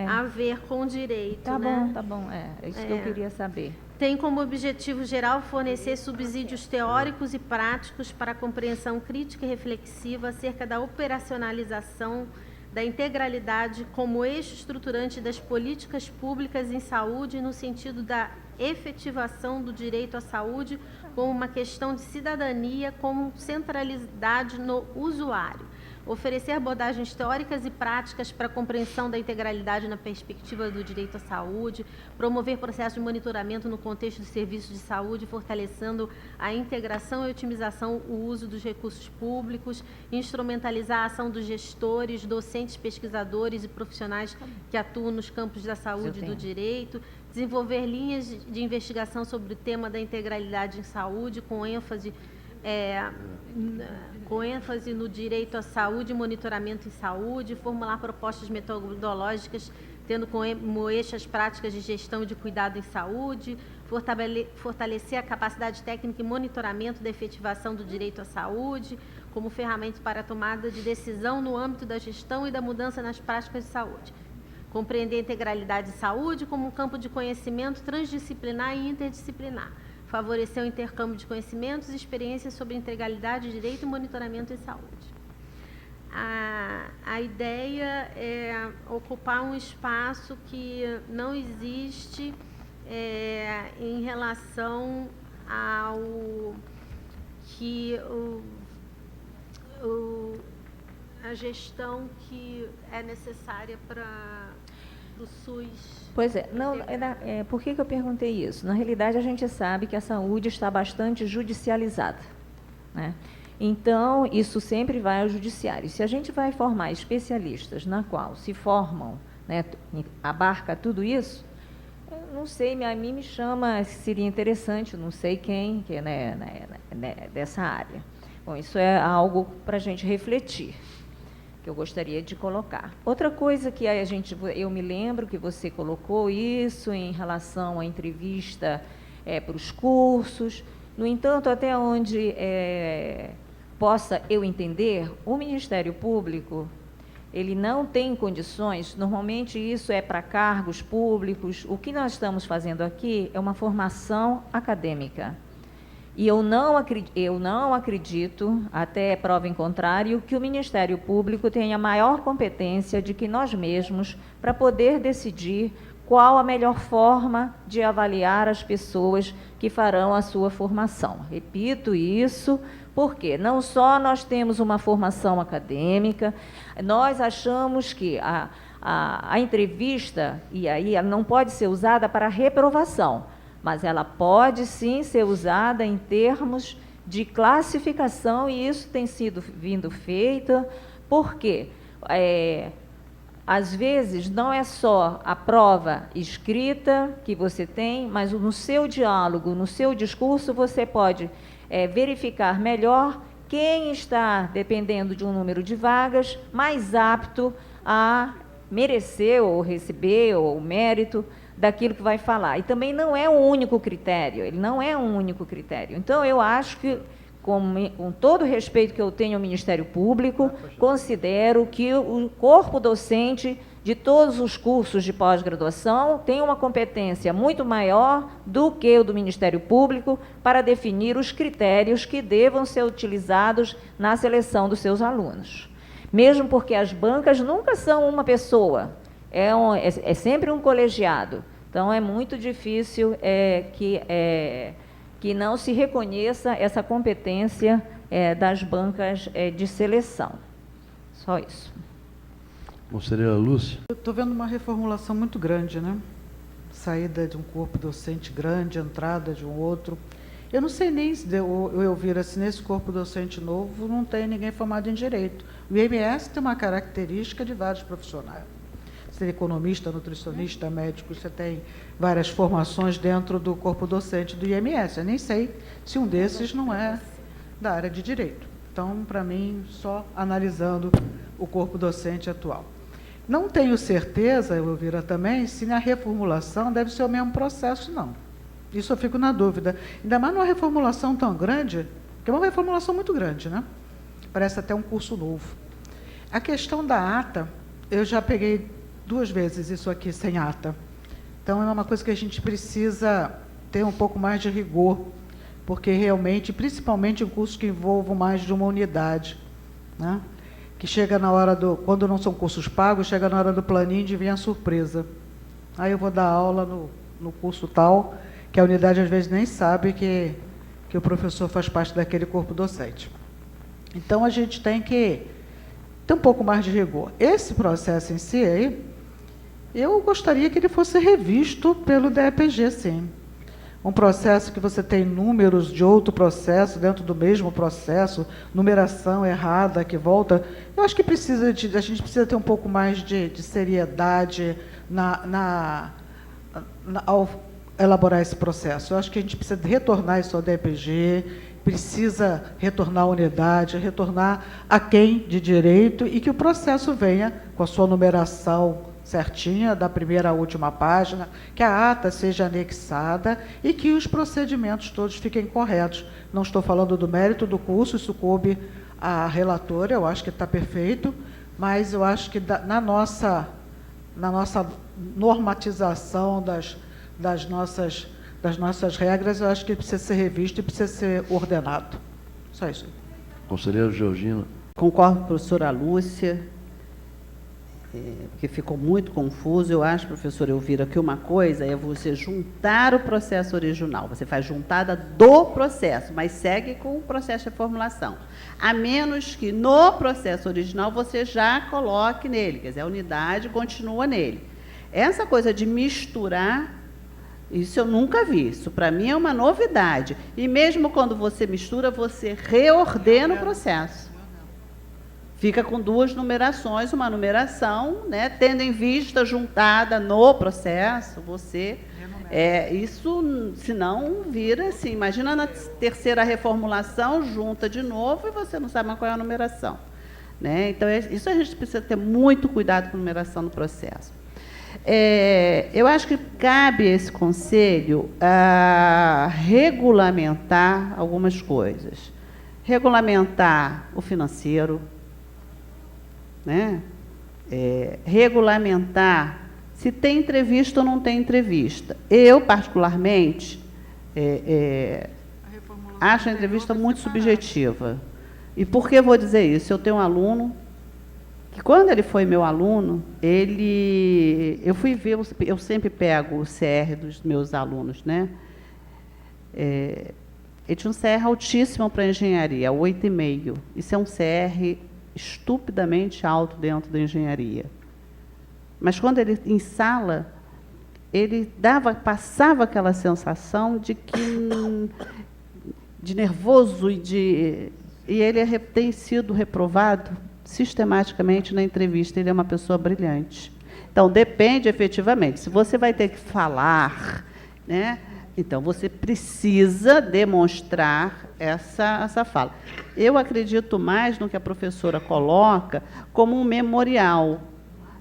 a ver com direito. Tá né? bom, é isso que eu queria saber. Tem como objetivo geral fornecer subsídios teóricos e práticos para a compreensão crítica e reflexiva acerca da operacionalização da integralidade como eixo estruturante das políticas públicas em saúde no sentido da efetivação do direito à saúde como uma questão de cidadania com centralidade no usuário. oferecer abordagens teóricas e práticas para a compreensão da integralidade na perspectiva do direito à saúde, promover processos de monitoramento no contexto de serviços de saúde, fortalecendo a integração e otimização o uso dos recursos públicos, instrumentalizar a ação dos gestores, docentes, pesquisadores e profissionais que atuam nos campos da saúde e do direito, desenvolver linhas de investigação sobre o tema da integralidade em saúde, com ênfase no direito à saúde e monitoramento em saúde, formular propostas metodológicas tendo como eixo as práticas de gestão e de cuidado em saúde, fortalecer a capacidade técnica e monitoramento da efetivação do direito à saúde, como ferramenta para a tomada de decisão no âmbito da gestão e da mudança nas práticas de saúde. Compreender a integralidade de saúde como um campo de conhecimento transdisciplinar e interdisciplinar. Favorecer o intercâmbio de conhecimentos e experiências sobre integralidade, direito e monitoramento em saúde. A ideia é ocupar um espaço que não existe em relação ao que a gestão que é necessária para o SUS. Pois é, não, por que eu perguntei isso? Na realidade, a gente sabe que a saúde está bastante judicializada, né? Então, isso sempre vai ao judiciário. Se a gente vai formar especialistas na qual se formam, né, abarca tudo isso, eu não sei, a mim me chama, seria interessante, não sei quem, que é dessa área. Bom, isso é algo para a gente refletir, que eu gostaria de colocar. Outra coisa que eu me lembro que você colocou isso em relação à entrevista para os cursos. No entanto, até onde possa eu entender, o Ministério Público, ele não tem condições, normalmente isso é para cargos públicos, o que nós estamos fazendo aqui é uma formação acadêmica. E eu não acredito, até prova em contrário, que o Ministério Público tenha maior competência de que nós mesmos para poder decidir qual a melhor forma de avaliar as pessoas que farão a sua formação. Repito isso, porque não só nós temos uma formação acadêmica, nós achamos que a entrevista, e aí ela não pode ser usada para reprovação, mas ela pode sim ser usada em termos de classificação, e isso tem vindo feito, porque às vezes não é só a prova escrita que você tem, mas no seu diálogo, no seu discurso, você pode verificar melhor quem está, dependendo de um número de vagas, mais apto a merecer ou receber o mérito daquilo que vai falar. E também não é o único critério, ele não é um único critério. Então, eu acho que, com todo o respeito que eu tenho ao Ministério Público, considero que o corpo docente de todos os cursos de pós-graduação tem uma competência muito maior do que o do Ministério Público para definir os critérios que devam ser utilizados na seleção dos seus alunos. Mesmo porque as bancas nunca são uma pessoa, é sempre um colegiado. Então, é muito difícil que não se reconheça essa competência das bancas de seleção. Só isso. Conselheira Lúcia. Eu estou vendo uma reformulação muito grande, né? Saída de um corpo docente grande, entrada de um outro. Eu não sei nem se eu vir assim, nesse corpo docente novo, não tem ninguém formado em direito. O IMS tem uma característica de vários profissionais. Você tem economista, nutricionista, médico, você tem várias formações dentro do corpo docente do IMS. Eu nem sei se um desses não é da área de direito. Então, para mim, só analisando o corpo docente atual. Não tenho certeza, Elvira, também, se na reformulação deve ser o mesmo processo, não. Isso eu fico na dúvida. Ainda mais numa reformulação tão grande, que é uma reformulação muito grande, né? Parece até um curso novo. A questão da ata, eu já peguei 2 vezes isso aqui sem ata. Então, é uma coisa que a gente precisa ter um pouco mais de rigor, porque realmente, principalmente em cursos que envolvam mais de uma unidade, né? Que chega na hora quando não são cursos pagos, chega na hora do planinho de vir a surpresa. Aí eu vou dar aula no curso tal, que a unidade às vezes nem sabe que o professor faz parte daquele corpo docente. Então, a gente tem que ter um pouco mais de rigor. Esse processo em si, aí, eu gostaria que ele fosse revisto pelo DEPG, sim. Um processo que você tem números de outro processo dentro do mesmo processo, numeração errada que volta. Eu acho que a gente precisa ter um pouco mais de seriedade ao elaborar esse processo. Eu acho que a gente precisa retornar isso ao DEPG, precisa retornar à unidade, retornar a quem de direito, e que o processo venha com a sua numeração certinha, da primeira à última página, que a ata seja anexada e que os procedimentos todos fiquem corretos. Não estou falando do mérito do curso, isso coube à relatora, eu acho que está perfeito, mas eu acho que na nossa normatização das nossas regras, eu acho que precisa ser revisto e precisa ser ordenado. Só isso. Conselheiro Georgina. Concordo com a professora Lúcia, porque ficou muito confuso. Eu acho, professora Elvira, que uma coisa é você juntar o processo original, você faz juntada do processo, mas segue com o processo de reformulação. A menos que no processo original você já coloque nele, quer dizer, a unidade continua nele. Essa coisa de misturar, isso eu nunca vi, isso para mim é uma novidade. E mesmo quando você mistura, você reordena o processo. Fica com duas numerações, uma numeração, né, tendo em vista juntada no processo, você... isso, senão, vira assim, imagina na terceira reformulação, junta de novo e você não sabe mais qual é a numeração. Né? Então, isso a gente precisa ter muito cuidado com a numeração do processo. Eu acho que cabe a esse conselho regulamentar algumas coisas. Regulamentar o financeiro, né? Regulamentar se tem entrevista ou não tem entrevista. Eu, particularmente, acho a entrevista muito subjetiva. E por que vou dizer isso? Eu tenho um aluno que, quando ele foi meu aluno, eu fui ver, eu sempre pego o CR dos meus alunos, né? Ele tinha um CR altíssimo para engenharia, 8,5. Isso é um CR estupidamente alto dentro da engenharia. Mas quando ele em sala, ele passava aquela sensação de nervoso e ele tem sido reprovado sistematicamente na entrevista. Ele é uma pessoa brilhante. Então, depende efetivamente. Se você vai ter que falar, né? Então, você precisa demonstrar essa fala. Eu acredito mais no que a professora coloca como um memorial,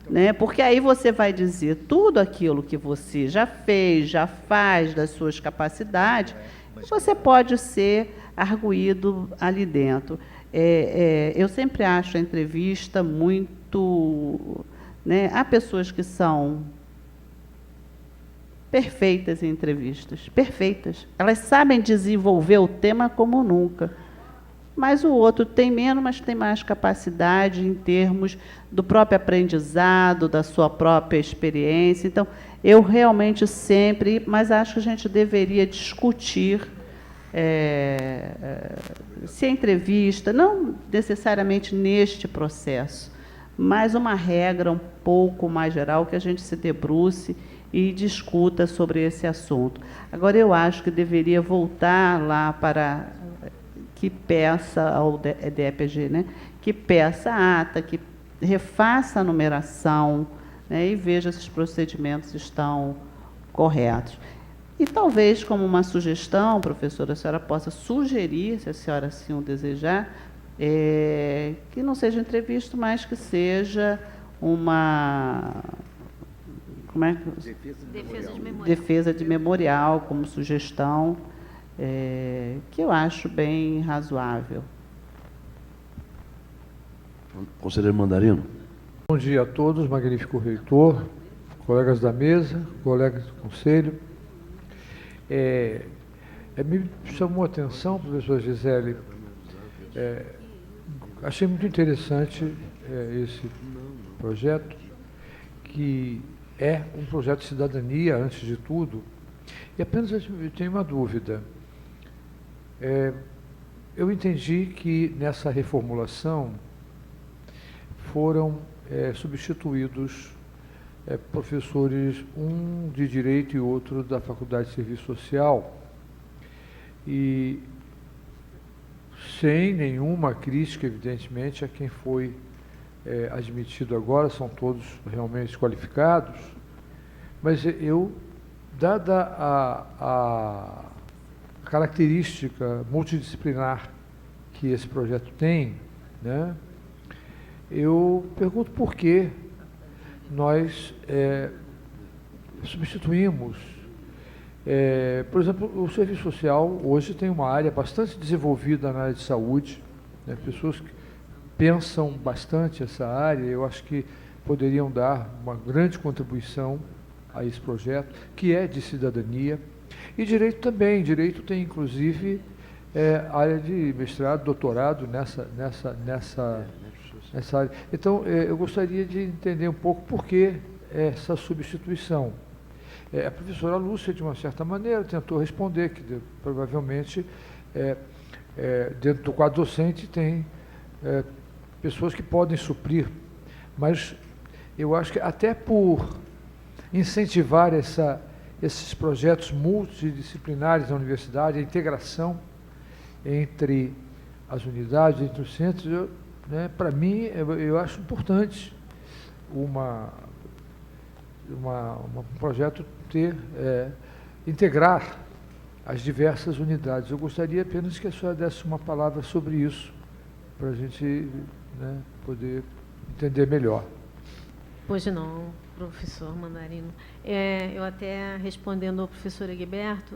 né? Porque aí você vai dizer tudo aquilo que você já fez, já faz, das suas capacidades, e você pode ser arguído ali dentro. Eu sempre acho a entrevista muito... Né? Há pessoas que são perfeitas em entrevistas, perfeitas. Elas sabem desenvolver o tema como nunca. Mas o outro tem menos, mas tem mais capacidade em termos do próprio aprendizado, da sua própria experiência. Então, eu realmente sempre, mas acho que a gente deveria discutir se a entrevista, não necessariamente neste processo, mas uma regra um pouco mais geral, que a gente se debruce e discuta sobre esse assunto. Agora, eu acho que deveria voltar lá para que peça ao DEPG, né? Que peça a ata, que refaça a numeração, né? E veja se os procedimentos estão corretos. E talvez, como uma sugestão, professora, a senhora possa sugerir, se a senhora assim o desejar, que não seja entrevista, mas que seja uma... Como é que... Defesa de memorial, como sugestão, que eu acho bem razoável. Conselheiro Mandarino. Bom dia a todos, magnífico reitor, colegas da mesa, colegas do conselho. Me chamou a atenção, professora Gisele, achei muito interessante esse projeto, que é um projeto de cidadania, antes de tudo, e apenas eu tenho uma dúvida. Eu entendi que nessa reformulação foram substituídos professores, um de Direito e outro da Faculdade de Serviço Social, e sem nenhuma crítica, evidentemente, a quem foi admitido agora, são todos realmente qualificados, mas eu, dada a característica multidisciplinar que esse projeto tem, né, eu pergunto por que nós substituímos. Por exemplo, o serviço social hoje tem uma área bastante desenvolvida na área de saúde, né, pessoas que pensam bastante essa área, eu acho que poderiam dar uma grande contribuição a esse projeto, que é de cidadania. E direito também, direito tem inclusive área de mestrado, doutorado nessa área. Então, eu gostaria de entender um pouco por que essa substituição. A professora Lúcia, de uma certa maneira, tentou responder que provavelmente dentro do quadro docente tem pessoas que podem suprir, mas eu acho que até por incentivar esses projetos multidisciplinares da universidade, a integração entre as unidades, entre os centros, para mim, eu acho importante um projeto integrar as diversas unidades. Eu gostaria apenas que a senhora desse uma palavra sobre isso, para a gente poder entender melhor. Pois não, professor Mandarino. Eu até, respondendo ao professor Egberto,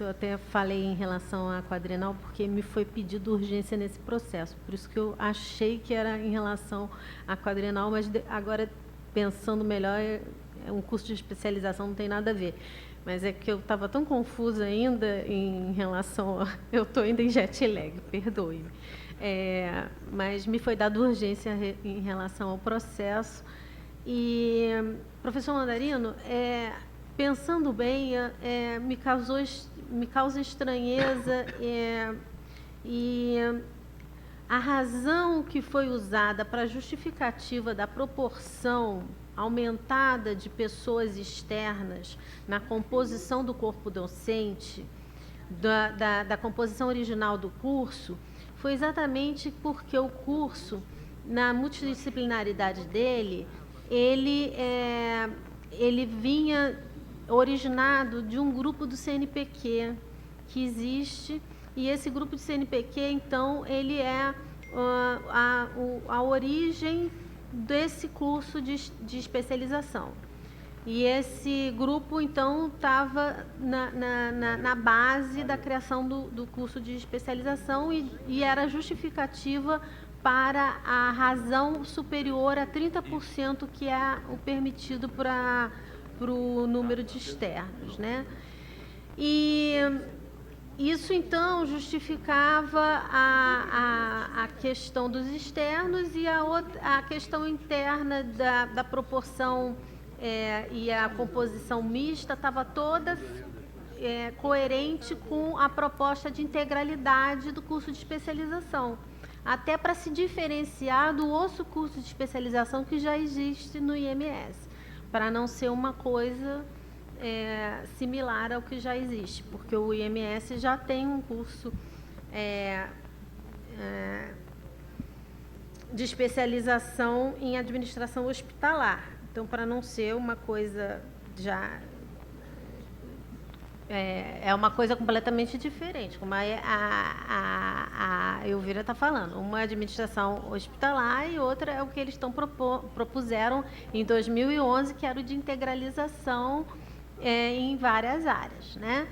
eu até falei em relação à quadrenal, porque me foi pedido urgência nesse processo, por isso que eu achei que era em relação à quadrenal, mas agora, pensando melhor, um curso de especialização não tem nada a ver. Mas é que eu estava tão confusa ainda em relação a... Eu estou ainda em jet lag, perdoe-me. Mas me foi dada urgência em relação ao processo. E, professor Mandarino, pensando bem, me causa estranheza e a razão que foi usada para a justificativa da proporção aumentada de pessoas externas na composição do corpo docente, da composição original do curso, foi exatamente porque o curso, na multidisciplinaridade dele, ele vinha originado de um grupo do CNPq que existe, e esse grupo de CNPq, então, ele é a origem desse curso de especialização. E esse grupo, então, estava na base da criação do curso de especialização e era justificativa para a razão superior a 30%, que é o permitido para o número de externos, né? E isso, então, justificava a questão dos externos e a questão interna da proporção e a composição mista estava toda coerente com a proposta de integralidade do curso de especialização, até para se diferenciar do outro curso de especialização que já existe no IMS, para não ser uma coisa similar ao que já existe, porque o IMS já tem um curso de especialização em administração hospitalar. Então, para não ser uma coisa já... É uma coisa completamente diferente, como a Elvira está falando. Uma é administração hospitalar e outra é o que eles propuseram em 2011, que era o de integralização em várias áreas, né?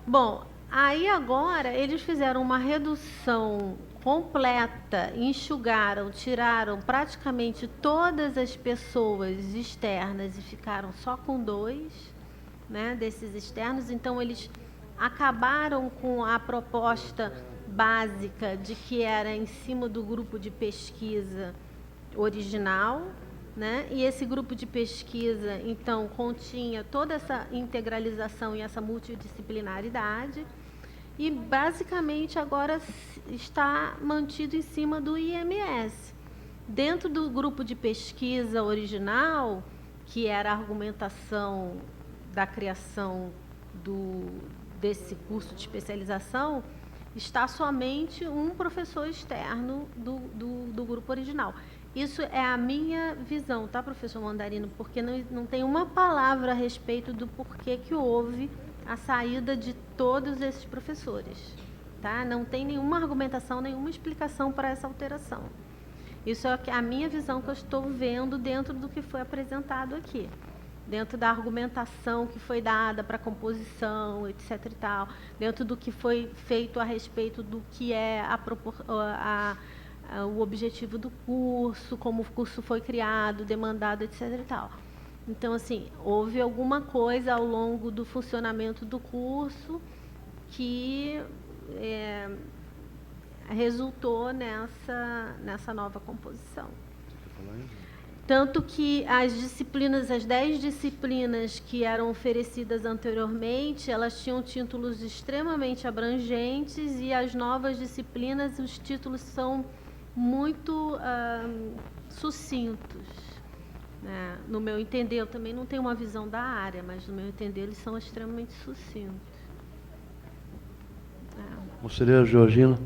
Bom, aí agora eles fizeram uma redução completa, enxugaram, tiraram praticamente todas as pessoas externas e ficaram só com 2, né, desses externos. Então, eles acabaram com a proposta básica de que era em cima do grupo de pesquisa original, né? E esse grupo de pesquisa, então, continha toda essa integralização e essa multidisciplinaridade, e basicamente agora está mantido em cima do IMS. Dentro do grupo de pesquisa original, que era a argumentação da criação desse curso de especialização, está somente um professor externo do grupo original. Isso é a minha visão, tá, professor Mandarino? Porque não tem uma palavra a respeito do porquê que houve a saída de todos esses professores. Tá? Não tem nenhuma argumentação, nenhuma explicação para essa alteração. Isso é a minha visão que eu estou vendo dentro do que foi apresentado aqui. Dentro da argumentação que foi dada para a composição, etc. e tal, dentro do que foi feito a respeito do que é o objetivo do curso, como o curso foi criado, demandado, etc. e tal. Então, assim, houve alguma coisa ao longo do funcionamento do curso que resultou nessa nova composição. Tanto que as 10 disciplinas que eram oferecidas anteriormente, elas tinham títulos extremamente abrangentes, e as novas disciplinas, os títulos são muito sucintos. Né? No meu entender, eu também não tenho uma visão da área, mas no meu entender eles são extremamente sucintos. Conselheira Georgina.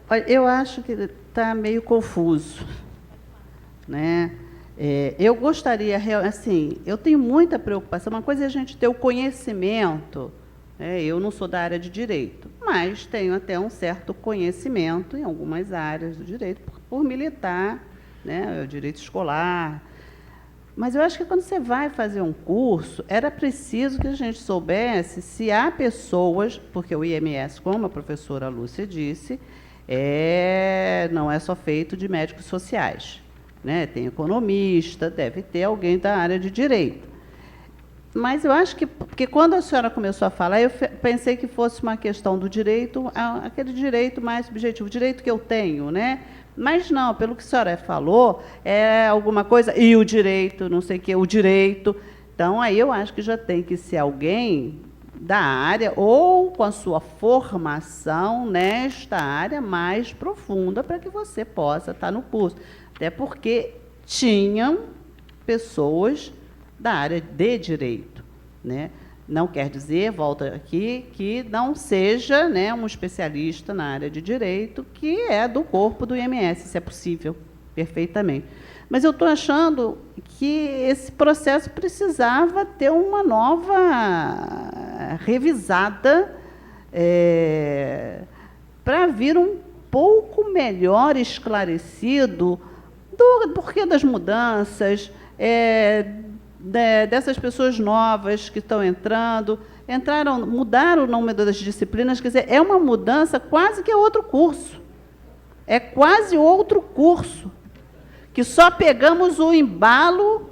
Olha, eu acho que está meio confuso, né? Eu gostaria, assim, eu tenho muita preocupação. Uma coisa é a gente ter o conhecimento, né? Eu não sou da área de direito, mas tenho até um certo conhecimento em algumas áreas do direito, por militar, né? O direito escolar. Mas eu acho que quando você vai fazer um curso, era preciso que a gente soubesse se há pessoas, porque o IMS, como a professora Lúcia disse, não é só feito de médicos sociais, né? Tem economista, deve ter alguém da área de direito. Mas eu acho que, porque quando a senhora começou a falar, eu pensei que fosse uma questão do direito, aquele direito mais subjetivo, o direito que eu tenho, né? Mas não, pelo que a senhora falou, é alguma coisa, e o direito, não sei o que, o direito. Então, aí eu acho que já tem que ser alguém da área, ou com a sua formação nesta área mais profunda, para que você possa estar no curso. Até porque tinham pessoas da área de direito, né? Não quer dizer, volta aqui, que não seja, né, um especialista na área de direito, que é do corpo do IMS, isso é possível, perfeitamente. Mas eu estou achando que esse processo precisava ter uma nova revisada para vir um pouco melhor esclarecido do porquê das mudanças, dessas pessoas novas que estão mudaram o nome das disciplinas, quer dizer, é uma mudança quase que é outro curso. É quase outro curso, que só pegamos o embalo.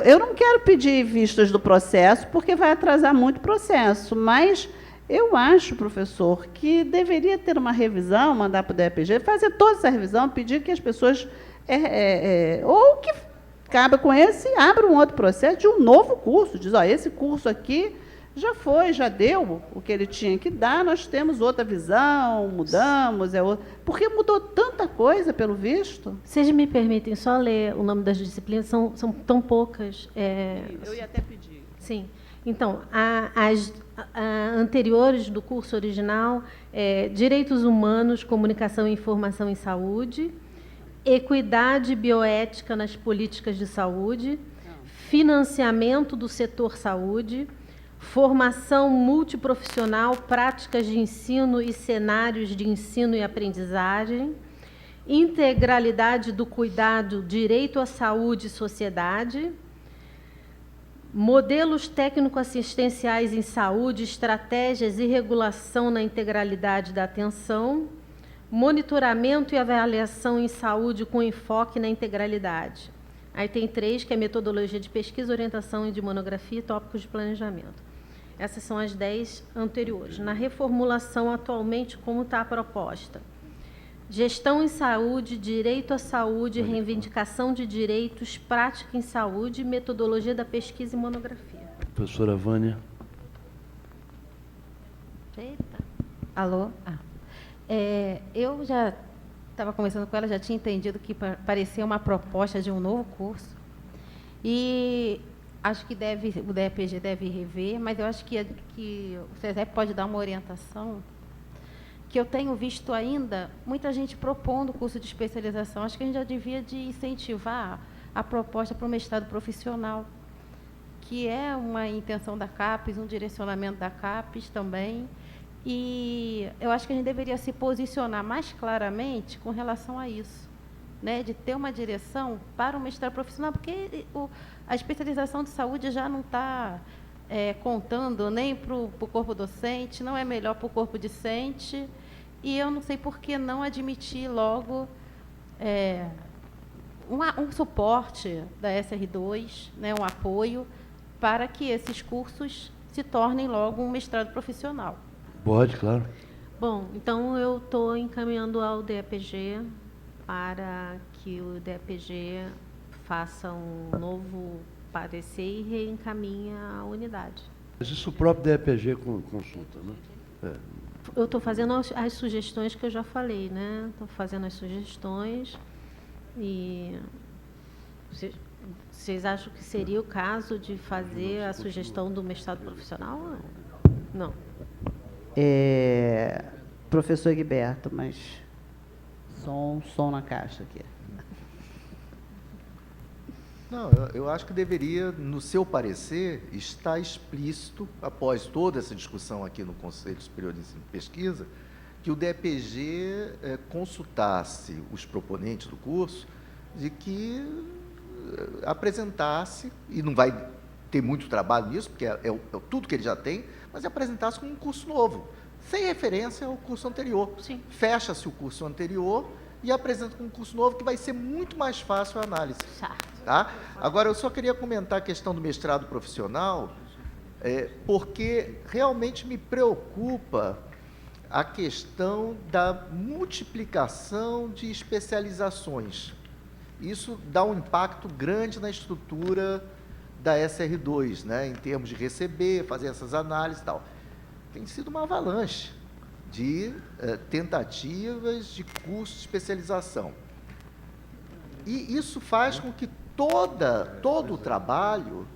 Eu não quero pedir vistas do processo, porque vai atrasar muito o processo, mas eu acho, professor, que deveria ter uma revisão, mandar para o DEPG, fazer toda essa revisão, pedir que as pessoas, ou que acaba com esse, abre um outro processo de um novo curso, diz, ó, esse curso aqui já foi, já deu o que ele tinha que dar, nós temos outra visão, mudamos, porque mudou tanta coisa, pelo visto. Vocês me permitem só ler o nome das disciplinas, são tão poucas. Eu ia até pedir. Sim. Então, as anteriores do curso original, Direitos Humanos, Comunicação e Informação em Saúde, Equidade bioética nas políticas de saúde, Financiamento do setor saúde, Formação multiprofissional, práticas de ensino e cenários de ensino e aprendizagem, Integralidade do cuidado, direito à saúde e sociedade, Modelos técnico-assistenciais em saúde, estratégias e regulação na integralidade da atenção, Monitoramento e avaliação em saúde com enfoque na integralidade. Aí tem 3, que é metodologia de pesquisa, orientação e de monografia e tópicos de planejamento. Essas são as 10 anteriores. Na reformulação, atualmente, como está a proposta? Gestão em saúde, direito à saúde, reivindicação de direitos, prática em saúde, metodologia da pesquisa e monografia. Professora Vânia. Eita. Alô? Eu já estava conversando com ela, já tinha entendido que parecia uma proposta de um novo curso. E acho que o DEPG deve rever, mas eu acho que o SESEP pode dar uma orientação, que eu tenho visto ainda muita gente propondo curso de especialização. Acho que a gente já devia de incentivar a proposta para o mestrado profissional, que é uma intenção da CAPES, um direcionamento da CAPES também. E eu acho que a gente deveria se posicionar mais claramente com relação a isso, né, de ter uma direção para o mestrado profissional, porque a especialização de saúde já não está contando nem para o corpo docente, não é melhor para o corpo discente, e eu não sei por que não admitir logo um suporte da SR2, né, um apoio, para que esses cursos se tornem logo um mestrado profissional. Pode, claro. Bom, então eu estou encaminhando ao DEPG para que o DEPG faça um novo parecer e reencaminhe a unidade. Mas isso o próprio DEPG consulta, né? Eu estou fazendo as sugestões que eu já falei, né? Estou fazendo as sugestões e vocês acham que seria o caso de fazer a sugestão do mestrado profissional? Não. Professor Egberto, mas som na caixa aqui. Não, eu acho que deveria, no seu parecer, estar explícito, após toda essa discussão aqui no Conselho Superior de Ensino e Pesquisa, que o DEPG consultasse os proponentes do curso de que apresentasse, e não vai ter muito trabalho nisso, porque é tudo que ele já tem, mas apresentasse como um curso novo, sem referência ao curso anterior. Sim. Fecha-se o curso anterior e apresenta como um curso novo, que vai ser muito mais fácil a análise. Tá? Agora, eu só queria comentar a questão do mestrado profissional, porque realmente me preocupa a questão da multiplicação de especializações. Isso dá um impacto grande na estrutura da SR2, né, em termos de receber, fazer essas análises e tal. Tem sido uma avalanche de tentativas de curso de especialização. E isso faz com que todo o trabalho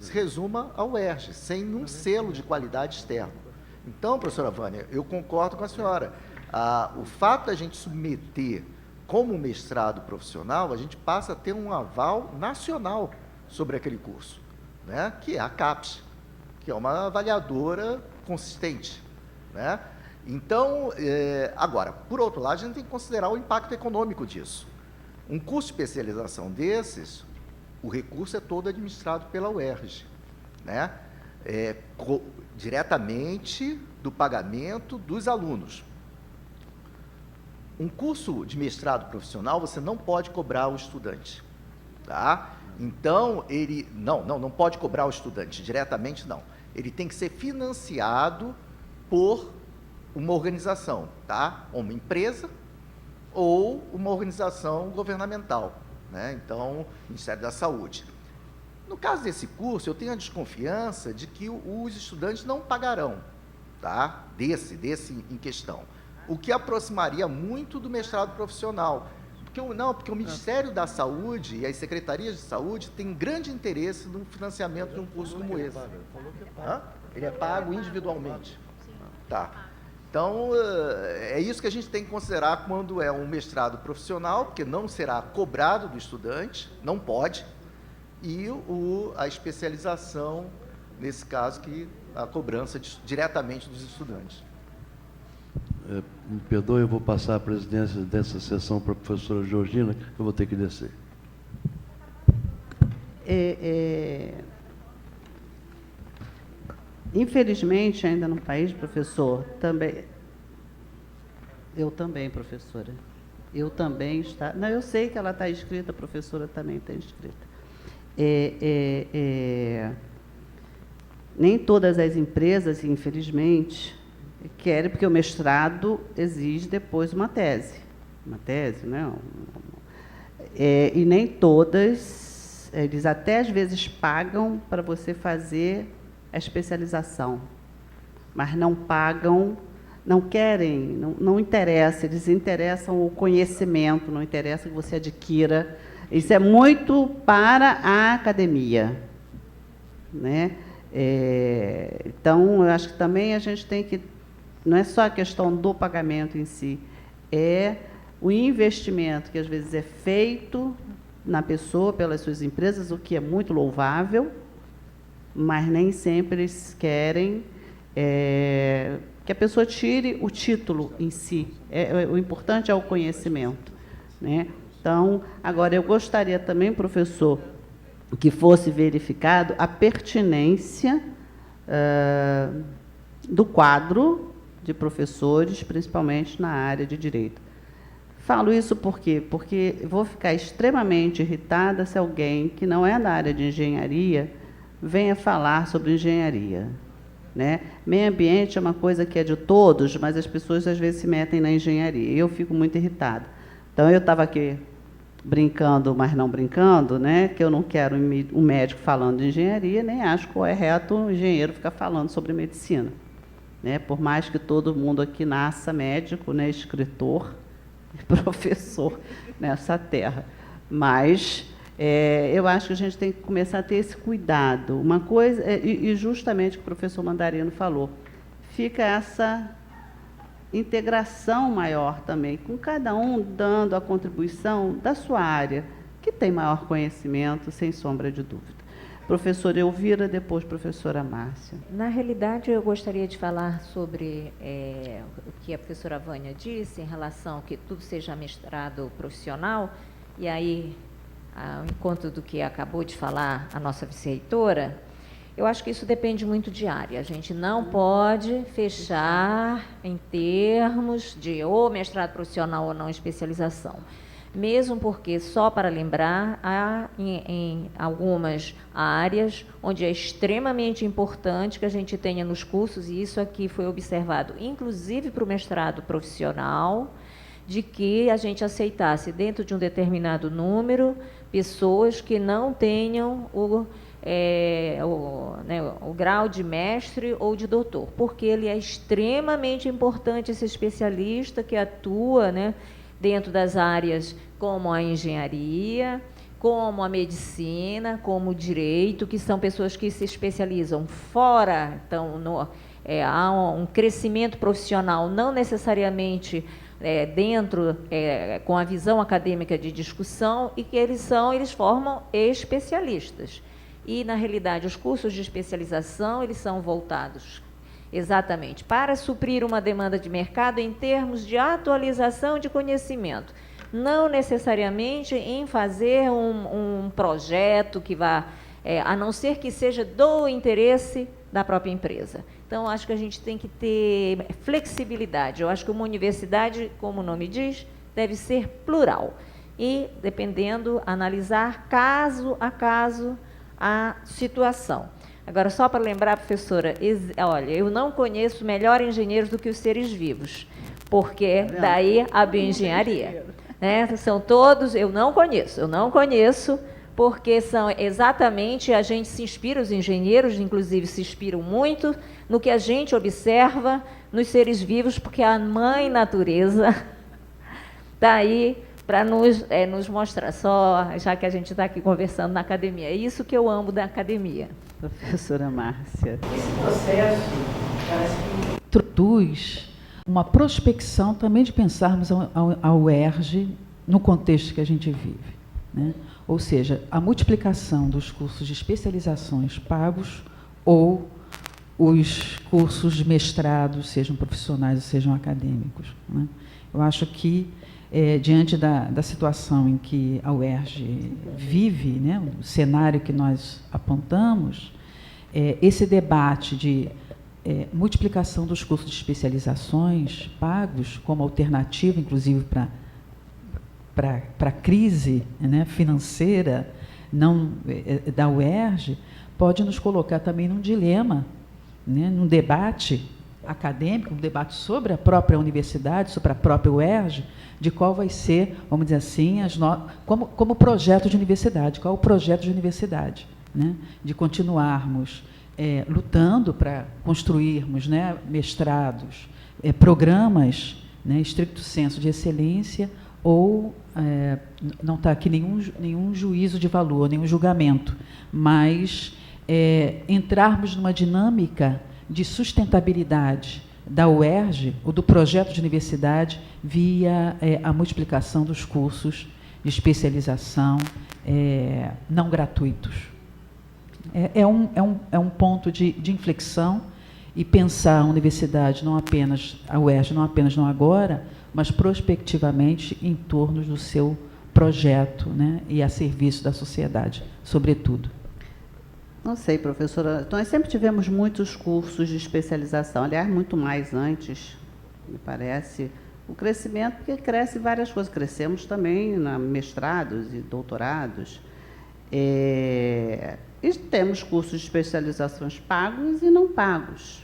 se resuma ao UERJ, sem nenhum selo de qualidade externo. Então, professora Vânia, eu concordo com a senhora. O fato da gente submeter como mestrado profissional, a gente passa a ter um aval nacional sobre aquele curso, né, que é a CAPES, que é uma avaliadora consistente, né? Então, agora, por outro lado, a gente tem que considerar o impacto econômico disso. Um curso de especialização desses, o recurso é todo administrado pela UERJ, né? Diretamente do pagamento dos alunos. Um curso de mestrado profissional, você não pode cobrar o estudante, tá? Então, ele não pode cobrar o estudante, diretamente não. Ele tem que ser financiado por uma organização, tá? Uma empresa ou uma organização governamental, né? Então, Ministério da Saúde. No caso desse curso, eu tenho a desconfiança de que os estudantes não pagarão, tá? Desse em questão. O que aproximaria muito do mestrado profissional. Porque o Ministério da Saúde e as secretarias de saúde têm grande interesse no financiamento de um curso como esse. Ele é pago individualmente. Tá. Então, é isso que a gente tem que considerar quando é um mestrado profissional, porque não será cobrado do estudante, não pode, e a especialização, nesse caso, que a cobrança diretamente dos estudantes. Me perdoe, eu vou passar a presidência dessa sessão para a professora Georgina, que eu vou ter que descer. Infelizmente, ainda no país, professor, eu também, professora, eu também está. Não, eu sei que ela está inscrita, a professora também está inscrita. Nem todas as empresas, infelizmente, querem, porque o mestrado exige depois uma tese, né? E nem todas, eles até às vezes pagam para você fazer a especialização, mas não pagam não querem, não interessa, eles interessam o conhecimento, não interessa que você adquira. Isso é muito para a academia, né? Então, eu acho que também a gente tem que, não é só a questão do pagamento em si, é o investimento que às vezes é feito na pessoa, pelas suas empresas, o que é muito louvável, mas nem sempre eles querem que a pessoa tire o título em si. O importante é o conhecimento, né? Então, agora, eu gostaria também, professor, que fosse verificado a pertinência do quadro de professores, principalmente na área de direito. Falo isso por quê? Porque vou ficar extremamente irritada se alguém que não é da área de engenharia venha falar sobre engenharia, né? Meio ambiente é uma coisa que é de todos, mas as pessoas às vezes se metem na engenharia, e eu fico muito irritada. Então, eu estava aqui brincando, mas não brincando, né? Que eu não quero um médico falando de engenharia, nem acho que é reto um engenheiro ficar falando sobre medicina, né? Por mais que todo mundo aqui nasça médico, né? Escritor, professor nessa terra. Mas eu acho que a gente tem que começar a ter esse cuidado. Uma coisa, e justamente o que o professor Mandarino falou, fica essa integração maior também, com cada um dando a contribuição da sua área, que tem maior conhecimento, sem sombra de dúvida. Professora Elvira, depois professora Márcia. Na realidade, eu gostaria de falar sobre o que a professora Vânia disse, em relação a que tudo seja mestrado profissional, e aí, ao encontro do que acabou de falar a nossa vice-reitora, eu acho que isso depende muito de área. A gente não pode fechar em termos de ou mestrado profissional ou não especialização. Mesmo porque, só para lembrar, há em algumas áreas onde é extremamente importante que a gente tenha nos cursos, e isso aqui foi observado, inclusive para o mestrado profissional, de que a gente aceitasse, dentro de um determinado número, pessoas que não tenham o grau de mestre ou de doutor, porque ele é extremamente importante, esse especialista que atua, né, dentro das áreas como a engenharia, como a medicina, como o direito, que são pessoas que se especializam fora. Então, há um crescimento profissional, não necessariamente dentro, com a visão acadêmica de discussão, e que eles formam especialistas. E, na realidade, os cursos de especialização, eles são voltados exatamente para suprir uma demanda de mercado em termos de atualização de conhecimento, não necessariamente em fazer um projeto que vá, a não ser que seja do interesse da própria empresa. Então, acho que a gente tem que ter flexibilidade. Eu acho que uma universidade, como o nome diz, deve ser plural e, dependendo, analisar caso a caso a situação. Agora, só para lembrar, professora, olha, eu não conheço melhor engenheiros do que os seres vivos, porque daí a bioengenharia, né? São todos, eu não conheço, porque são exatamente, a gente se inspira, os engenheiros, inclusive, se inspiram muito no que a gente observa nos seres vivos, porque a mãe natureza está aí para nos mostrar, só já que a gente está aqui conversando na academia. É isso que eu amo da academia. Professora Márcia. Esse processo parece que produz uma prospecção também de pensarmos a UERJ no contexto que a gente vive, né? Ou seja, a multiplicação dos cursos de especializações pagos ou os cursos de mestrado, sejam profissionais ou sejam acadêmicos, né? Eu acho que, diante da situação em que a UERJ vive, né, o cenário que nós apontamos, esse debate de multiplicação dos cursos de especializações pagos como alternativa, inclusive, para a crise, né, financeira da UERJ, pode nos colocar também num dilema, né, num debate acadêmico, um debate sobre a própria universidade, sobre a própria UERJ, de qual vai ser, vamos dizer assim, como projeto de universidade, qual é o projeto de universidade, né? De continuarmos lutando para construirmos, né, mestrados, programas, né, stricto sensu de excelência, ou não está aqui nenhum juízo de valor, nenhum julgamento, mas entrarmos numa dinâmica de sustentabilidade da UERJ, ou do projeto de universidade, via a multiplicação dos cursos de especialização não gratuitos. É um ponto de inflexão, e pensar a universidade, a UERJ, não apenas não agora, mas prospectivamente em torno do seu projeto, né, e a serviço da sociedade, sobretudo. Não sei, professora. Nós sempre tivemos muitos cursos de especialização, aliás, muito mais antes, me parece, o crescimento, porque cresce várias coisas. Crescemos também na mestrados e doutorados. E temos cursos de especializações pagos e não pagos.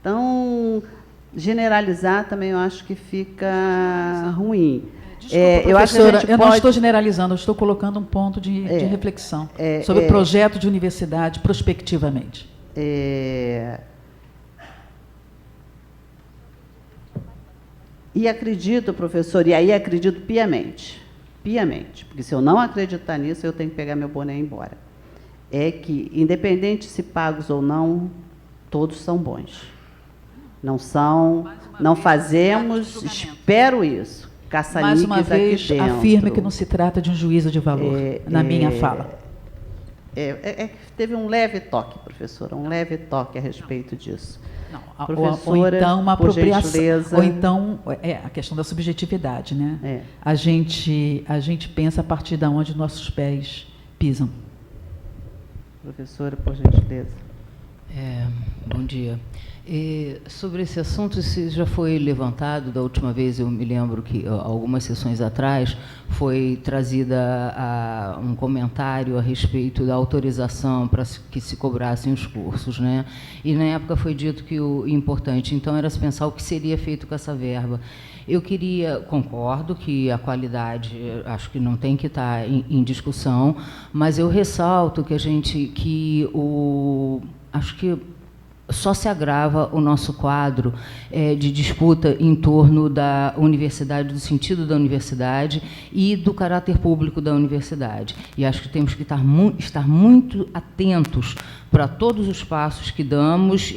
Então, generalizar também eu acho que fica ruim. Desculpa, eu acho que a gente não estou generalizando, eu estou colocando um ponto de reflexão sobre o projeto de universidade prospectivamente. E acredito, professor, e aí acredito piamente, porque se eu não acreditar nisso, eu tenho que pegar meu boné e ir embora. É que, independente se pagos ou não, todos são bons. Não fazemos, espero isso, caça-níqueis aqui dentro. Mais uma vez, afirma que não se trata de um juízo de valor, na minha fala. Teve um leve toque, professora, um leve toque a respeito disso. Não, professora, ou então uma apropriação, gentileza. ou então a questão da subjetividade, né? A gente pensa a partir de onde nossos pés pisam. Professora, por gentileza. Bom dia. Sobre esse assunto, se já foi levantado, da última vez eu me lembro que, algumas sessões atrás, foi trazida um comentário a respeito da autorização para que se cobrassem os cursos, né? E na época foi dito que o importante, então, era se pensar o que seria feito com essa verba. Eu concordo que a qualidade, acho que não tem que estar em discussão, mas eu ressalto que acho que só se agrava o nosso quadro de disputa em torno da universidade, do sentido da universidade e do caráter público da universidade. E acho que temos que estar muito atentos para todos os passos que damos,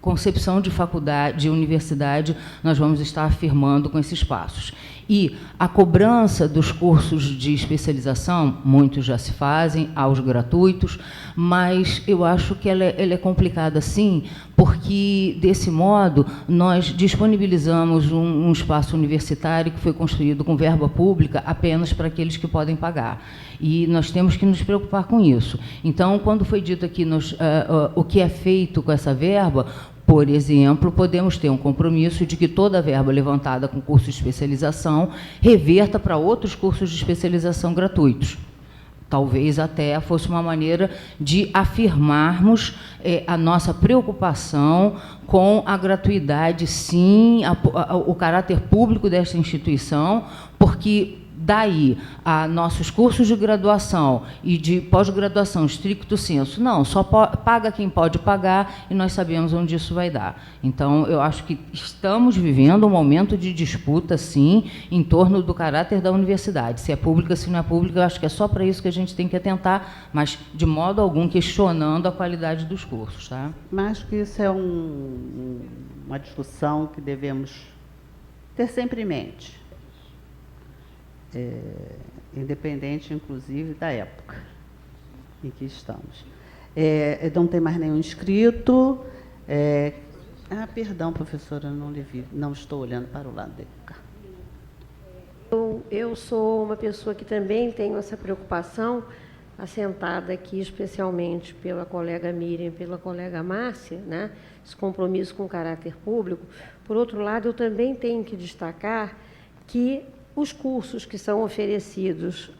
concepção de faculdade, de universidade, nós vamos estar afirmando com esses passos. E a cobrança dos cursos de especialização, muitos já se fazem, aos gratuitos, mas eu acho que ela é complicada, sim, porque, desse modo, nós disponibilizamos um espaço universitário que foi construído com verba pública apenas para aqueles que podem pagar. E nós temos que nos preocupar com isso. Então, quando foi dito aqui o que é feito com essa verba, por exemplo, podemos ter um compromisso de que toda a verba levantada com curso de especialização reverta para outros cursos de especialização gratuitos. Talvez até fosse uma maneira de afirmarmos a nossa preocupação com a gratuidade, sim, o caráter público desta instituição, porque daí a nossos cursos de graduação e de pós-graduação stricto sensu, não, só paga quem pode pagar, e nós sabemos onde isso vai dar. Então, eu acho que estamos vivendo um momento de disputa, sim, em torno do caráter da universidade. Se é pública, se não é pública, eu acho que é só para isso que a gente tem que atentar, mas, de modo algum, questionando a qualidade dos cursos. Tá? Mas que isso é uma discussão que devemos ter sempre em mente. Independente, inclusive, da época em que estamos. Não tem mais nenhum inscrito. Perdão, professora, não lhe vi. Não estou olhando para o lado dele. Eu sou uma pessoa que também tenho essa preocupação, assentada aqui especialmente pela colega Miriam e pela colega Márcia, né? Esse compromisso com o caráter público. Por outro lado, eu também tenho que destacar que os cursos que são oferecidos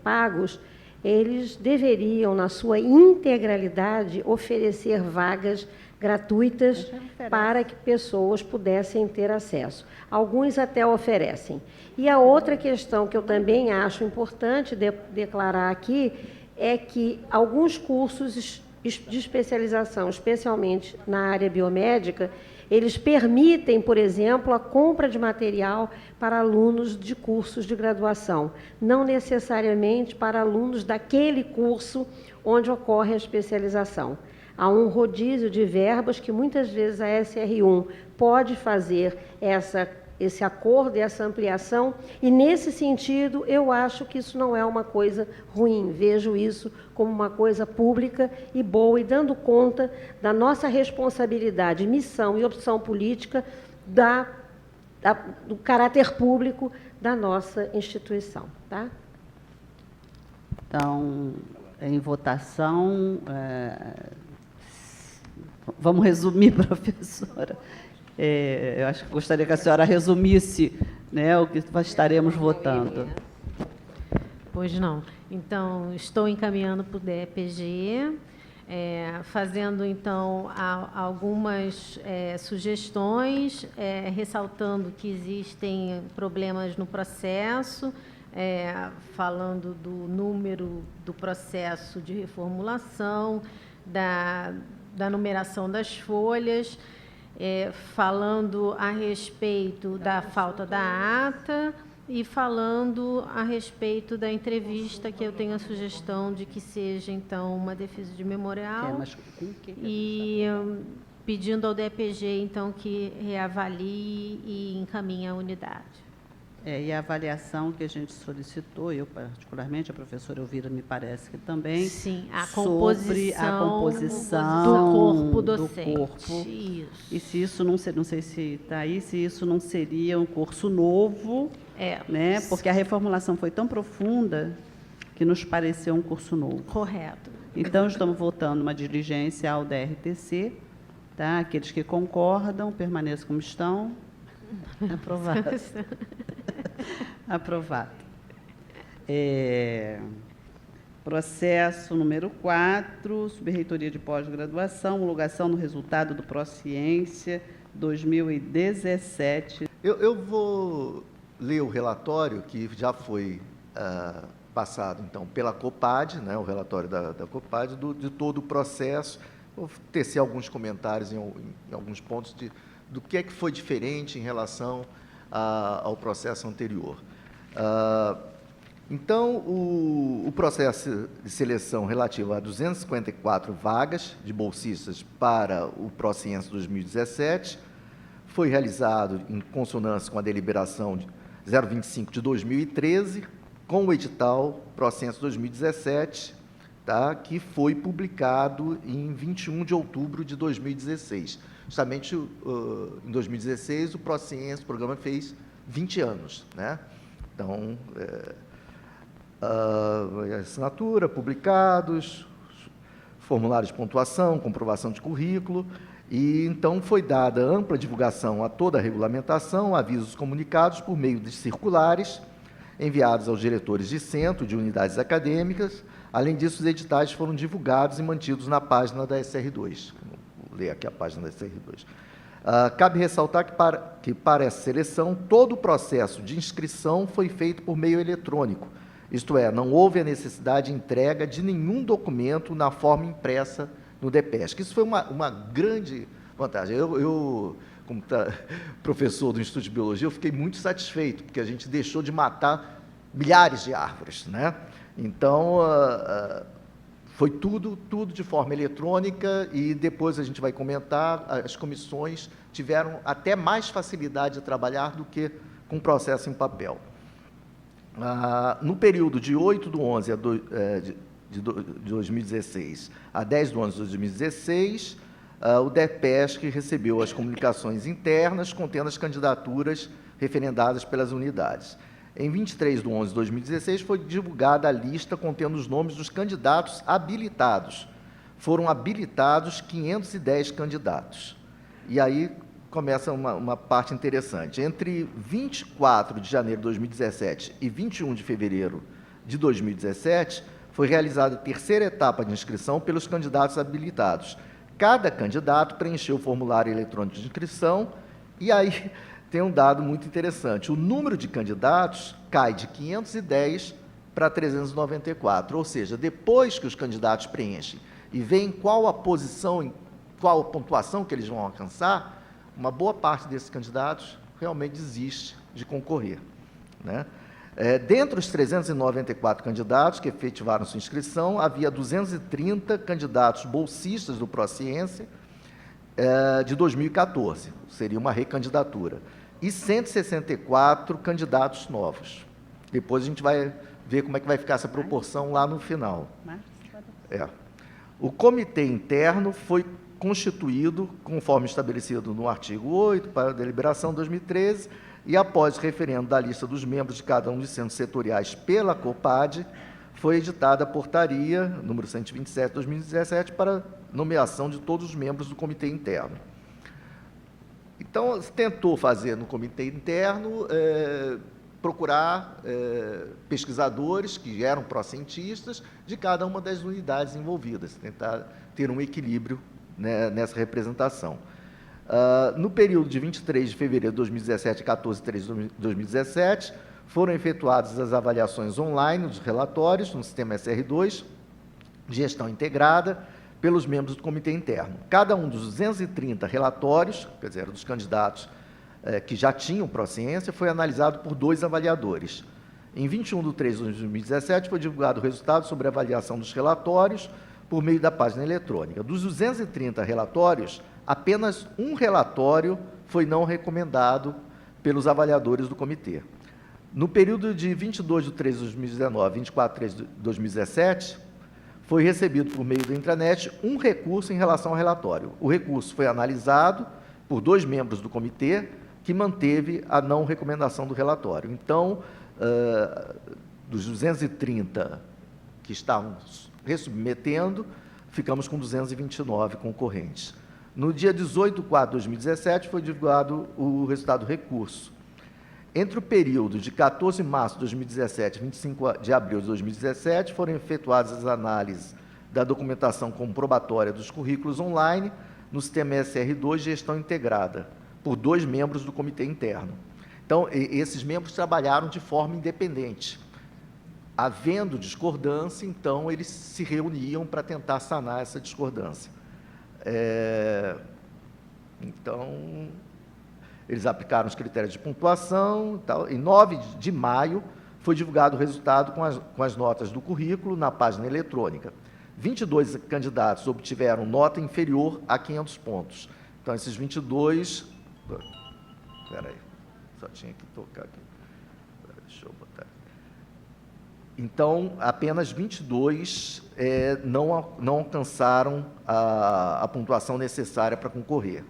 pagos, eles deveriam, na sua integralidade, oferecer vagas gratuitas para que pessoas pudessem ter acesso. Alguns até oferecem. E a outra questão que eu também acho importante declarar aqui é que alguns cursos de especialização, especialmente na área biomédica, eles permitem, por exemplo, a compra de material para alunos de cursos de graduação, não necessariamente para alunos daquele curso onde ocorre a especialização. Há um rodízio de verbas que muitas vezes a SR1 pode fazer esse acordo e essa ampliação, e, nesse sentido, eu acho que isso não é uma coisa ruim. Vejo isso como uma coisa pública e boa, e dando conta da nossa responsabilidade, missão e opção política do caráter público da nossa instituição. Tá? Então, em votação, vamos resumir, professora. Eu acho que gostaria que a senhora resumisse, né, o que estaremos votando. Pois não. Então, estou encaminhando para o DEPG, fazendo, então, algumas sugestões, ressaltando que existem problemas no processo, falando do número do processo de reformulação, da numeração das folhas, falando a respeito da falta da ata e falando a respeito da entrevista, que eu tenho a sugestão de que seja, então, uma defesa de memorial, e pedindo ao DEPG, então, que reavalie e encaminhe a unidade. E a avaliação que a gente solicitou, eu particularmente, a professora Elvira me parece que também, sim, sobre a composição do corpo docente. Do corpo. Isso. E se isso não sei se está aí, se isso não seria um curso novo, né? Porque a reformulação foi tão profunda que nos pareceu um curso novo. Correto. Então, estamos votando uma diligência ao DRTC, tá? Aqueles que concordam, permaneçam como estão. Aprovado. Aprovado. Processo número 4, Subreitoria de Pós-Graduação, homologação no resultado do Prociência 2017. Eu vou ler o relatório que já foi passado, então, pela COPAD, né, o relatório da COPAD, de todo o processo. Vou tecer alguns comentários em alguns pontos do que é que foi diferente em relação ao processo anterior. Então, o processo de seleção relativo a 254 vagas de bolsistas para o Prociência 2017 foi realizado em consonância com a deliberação 025 de 2013, com o edital Prociência 2017, tá, que foi publicado em 21 de outubro de 2016. Justamente em 2016, o Prociência, o programa fez 20 anos, né? Então, assinatura, publicados, formulários de pontuação, comprovação de currículo, e então foi dada ampla divulgação a toda a regulamentação, avisos comunicados por meio de circulares enviados aos diretores de centro, de unidades acadêmicas. Além disso, os editais foram divulgados e mantidos na página da SR2. Vou ler aqui a página da SR2. Cabe ressaltar que para essa seleção, todo o processo de inscrição foi feito por meio eletrônico, isto é, não houve a necessidade de entrega de nenhum documento na forma impressa no DEPESC. Isso foi uma grande vantagem. Eu como professor do Instituto de Biologia, eu fiquei muito satisfeito, porque a gente deixou de matar milhares de árvores, né? Então, foi tudo de forma eletrônica, e depois a gente vai comentar, as comissões tiveram até mais facilidade de trabalhar do que com o processo em papel. No período de 8/11 de 2016 a 10/11 de 2016, o DEPESC recebeu as comunicações internas contendo as candidaturas referendadas pelas unidades. Em 23/11 de 2016, foi divulgada a lista contendo os nomes dos candidatos habilitados. Foram habilitados 510 candidatos. E aí começa uma parte interessante. Entre 24 de janeiro de 2017 e 21 de fevereiro de 2017, foi realizada a terceira etapa de inscrição pelos candidatos habilitados. Cada candidato preencheu o formulário eletrônico de inscrição, e aí tem um dado muito interessante. O número de candidatos cai de 510 para 394, ou seja, depois que os candidatos preenchem e veem qual a posição, qual a pontuação que eles vão alcançar, uma boa parte desses candidatos realmente desiste de concorrer, né? Dentre os 394 candidatos que efetivaram sua inscrição, havia 230 candidatos bolsistas do Prociência de 2014, seria uma recandidatura, e 164 candidatos novos. Depois a gente vai ver como é que vai ficar essa proporção lá no final. O comitê interno foi constituído, conforme estabelecido no artigo 8, para a deliberação 2013, e após o referendo da lista dos membros de cada um dos centros setoriais pela COPAD, foi editada a portaria número 127 de 2017 para nomeação de todos os membros do comitê interno. Então, se tentou fazer no comitê interno, procurar pesquisadores que eram pró-cientistas de cada uma das unidades envolvidas, tentar ter um equilíbrio, né, nessa representação. No período de 23 de fevereiro de 2017 a 14 de 3 de 2017, foram efetuadas as avaliações online dos relatórios no sistema SR2, gestão integrada, pelos membros do comitê interno. Cada um dos 230 relatórios, quer dizer, dos candidatos que já tinham Prociência, foi analisado por 2 avaliadores. Em 21 de 3 de 2017, foi divulgado o resultado sobre a avaliação dos relatórios por meio da página eletrônica. Dos 230 relatórios, apenas um relatório foi não recomendado pelos avaliadores do comitê. No período de 22 de 3 de 2019 a 24 de 3 de 2017, foi recebido por meio da intranet um recurso em relação ao relatório. O recurso foi analisado por 2 membros do comitê, que manteve a não recomendação do relatório. Então, dos 230 que estavam ressubmetendo, ficamos com 229 concorrentes. No dia 18 de 4 de 2017, foi divulgado o resultado do recurso. Entre o período de 14 de março de 2017 e 25 de abril de 2017, foram efetuadas as análises da documentação comprobatória dos currículos online no sistema SR2 Gestão Integrada, por 2 membros do comitê interno. Então, esses membros trabalharam de forma independente. Havendo discordância, então, eles se reuniam para tentar sanar essa discordância. Então, eles aplicaram os critérios de pontuação. Tal. Em 9 de maio, foi divulgado o resultado com as notas do currículo na página eletrônica. 22 candidatos obtiveram nota inferior a 500 pontos. Então, esses 22... Espera aí, só tinha que tocar aqui. Deixa eu botar. Então, apenas 22 não alcançaram a pontuação necessária para concorrer.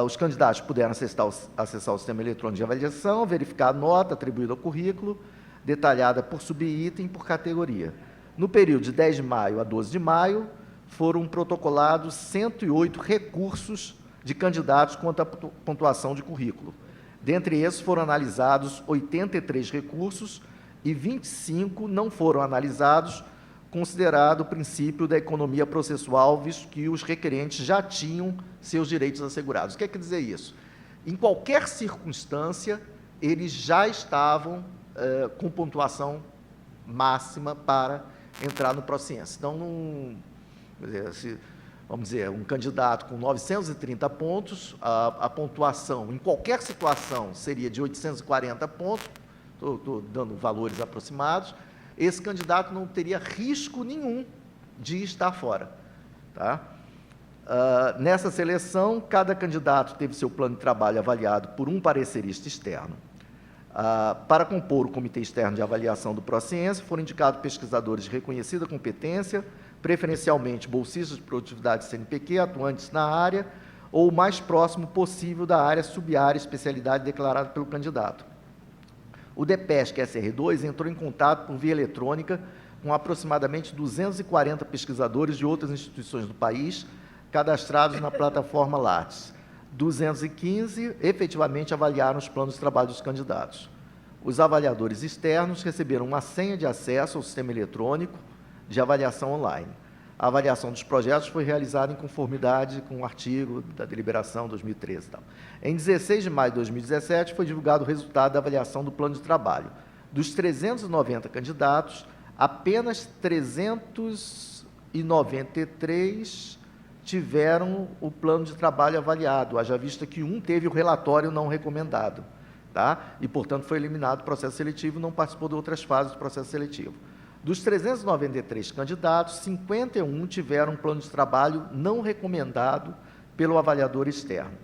Os candidatos puderam acessar o sistema eletrônico de avaliação, verificar a nota atribuída ao currículo, detalhada por subitem e por categoria. No período de 10 de maio a 12 de maio, foram protocolados 108 recursos de candidatos quanto à pontuação de currículo. Dentre esses, foram analisados 83 recursos e 25 não foram analisados, considerado o princípio da economia processual, visto que os requerentes já tinham seus direitos assegurados. O que quer dizer isso? Em qualquer circunstância, eles já estavam com pontuação máxima para entrar no Prociência. Então, vamos dizer, um candidato com 930 pontos, a pontuação, em qualquer situação, seria de 840 pontos, estou dando valores aproximados, esse candidato não teria risco nenhum de estar fora. Tá? Nessa seleção, cada candidato teve seu plano de trabalho avaliado por um parecerista externo. Para compor o Comitê Externo de Avaliação do Prociência, foram indicados pesquisadores de reconhecida competência, preferencialmente bolsistas de produtividade CNPq, atuantes na área, ou o mais próximo possível da área sub-área especialidade declarada pelo candidato. O DPESC SR2 entrou em contato por via eletrônica com aproximadamente 240 pesquisadores de outras instituições do país, cadastrados na plataforma Lattes. 215 efetivamente avaliaram os planos de trabalho dos candidatos. Os avaliadores externos receberam uma senha de acesso ao sistema eletrônico de avaliação online. A avaliação dos projetos foi realizada em conformidade com o artigo da deliberação 2013. Tal. Em 16 de maio de 2017, foi divulgado o resultado da avaliação do plano de trabalho. Dos 390 candidatos, apenas 301 393 tiveram o plano de trabalho avaliado, haja vista que um teve o relatório não recomendado, tá? E, portanto, foi eliminado do processo seletivo e não participou de outras fases do processo seletivo. Dos 393 candidatos, 51 tiveram um plano de trabalho não recomendado pelo avaliador externo.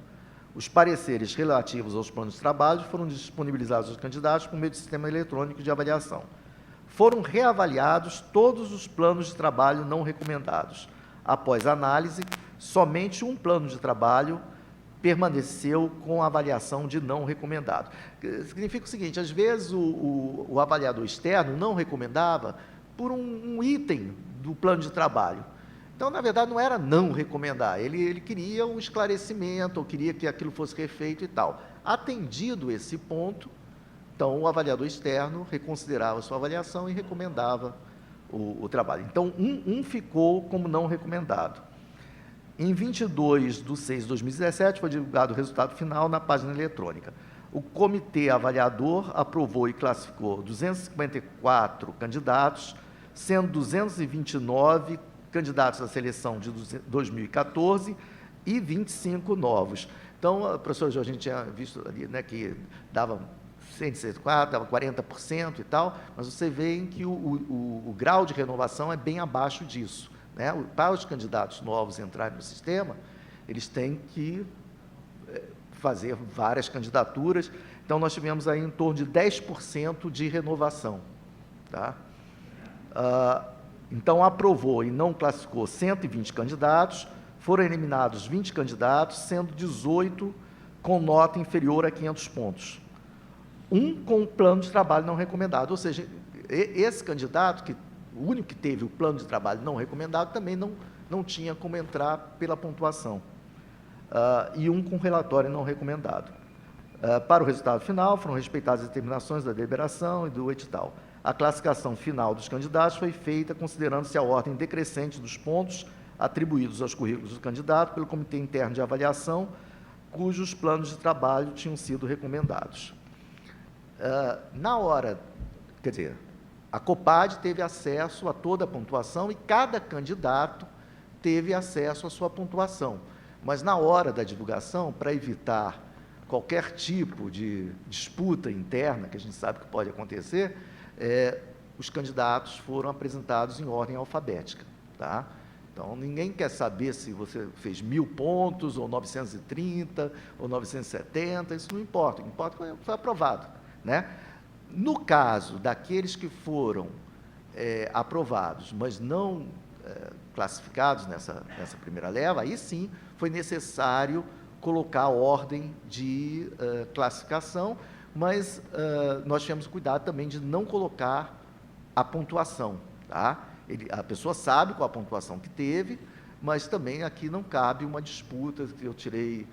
Os pareceres relativos aos planos de trabalho foram disponibilizados aos candidatos por meio do sistema eletrônico de avaliação. Foram reavaliados todos os planos de trabalho não recomendados. Após análise, somente um plano de trabalho permaneceu com a avaliação de não recomendado. Significa o seguinte, às vezes o avaliador externo não recomendava por um item do plano de trabalho. Então, na verdade, não era não recomendar, ele queria um esclarecimento, ou queria que aquilo fosse refeito e tal. Atendido esse ponto, então, o avaliador externo reconsiderava a sua avaliação e recomendava o trabalho. Então, um ficou como não recomendado. Em 22/6/2017, foi divulgado o resultado final na página eletrônica. O comitê avaliador aprovou e classificou 254 candidatos, sendo 229 candidatos à seleção de 2014 e 25 novos. Então, professor Jorge, a gente tinha visto ali, né, que dava 164, dava 40% e tal, mas você vê em que o grau de renovação é bem abaixo disso, né? Para os candidatos novos entrarem no sistema, eles têm que fazer várias candidaturas. Então, nós tivemos aí em torno de 10% de renovação, tá? Então, aprovou e não classificou 120 candidatos, foram eliminados 20 candidatos, sendo 18 com nota inferior a 500 pontos. Um com plano de trabalho não recomendado, ou seja, esse candidato, o único que teve o plano de trabalho não recomendado, também não tinha como entrar pela pontuação. E um com relatório não recomendado. Para o resultado final, foram respeitadas as determinações da deliberação e do edital. A classificação final dos candidatos foi feita considerando-se a ordem decrescente dos pontos atribuídos aos currículos do candidato pelo Comitê Interno de Avaliação, cujos planos de trabalho tinham sido recomendados. Na hora, quer dizer, a COPAD teve acesso a toda a pontuação e cada candidato teve acesso à sua pontuação. Mas na hora da divulgação, para evitar qualquer tipo de disputa interna, que a gente sabe que pode acontecer, os candidatos foram apresentados em ordem alfabética, tá? Então, ninguém quer saber se você fez 1.000 pontos, ou 930, ou 970, isso não importa, o que importa é que foi aprovado, né? No caso daqueles que foram aprovados, mas não classificados nessa primeira leva, aí sim foi necessário colocar a ordem de classificação, mas nós tivemos cuidado também de não colocar a pontuação, tá? A pessoa sabe qual a pontuação que teve, mas também aqui não cabe uma disputa, que eu tirei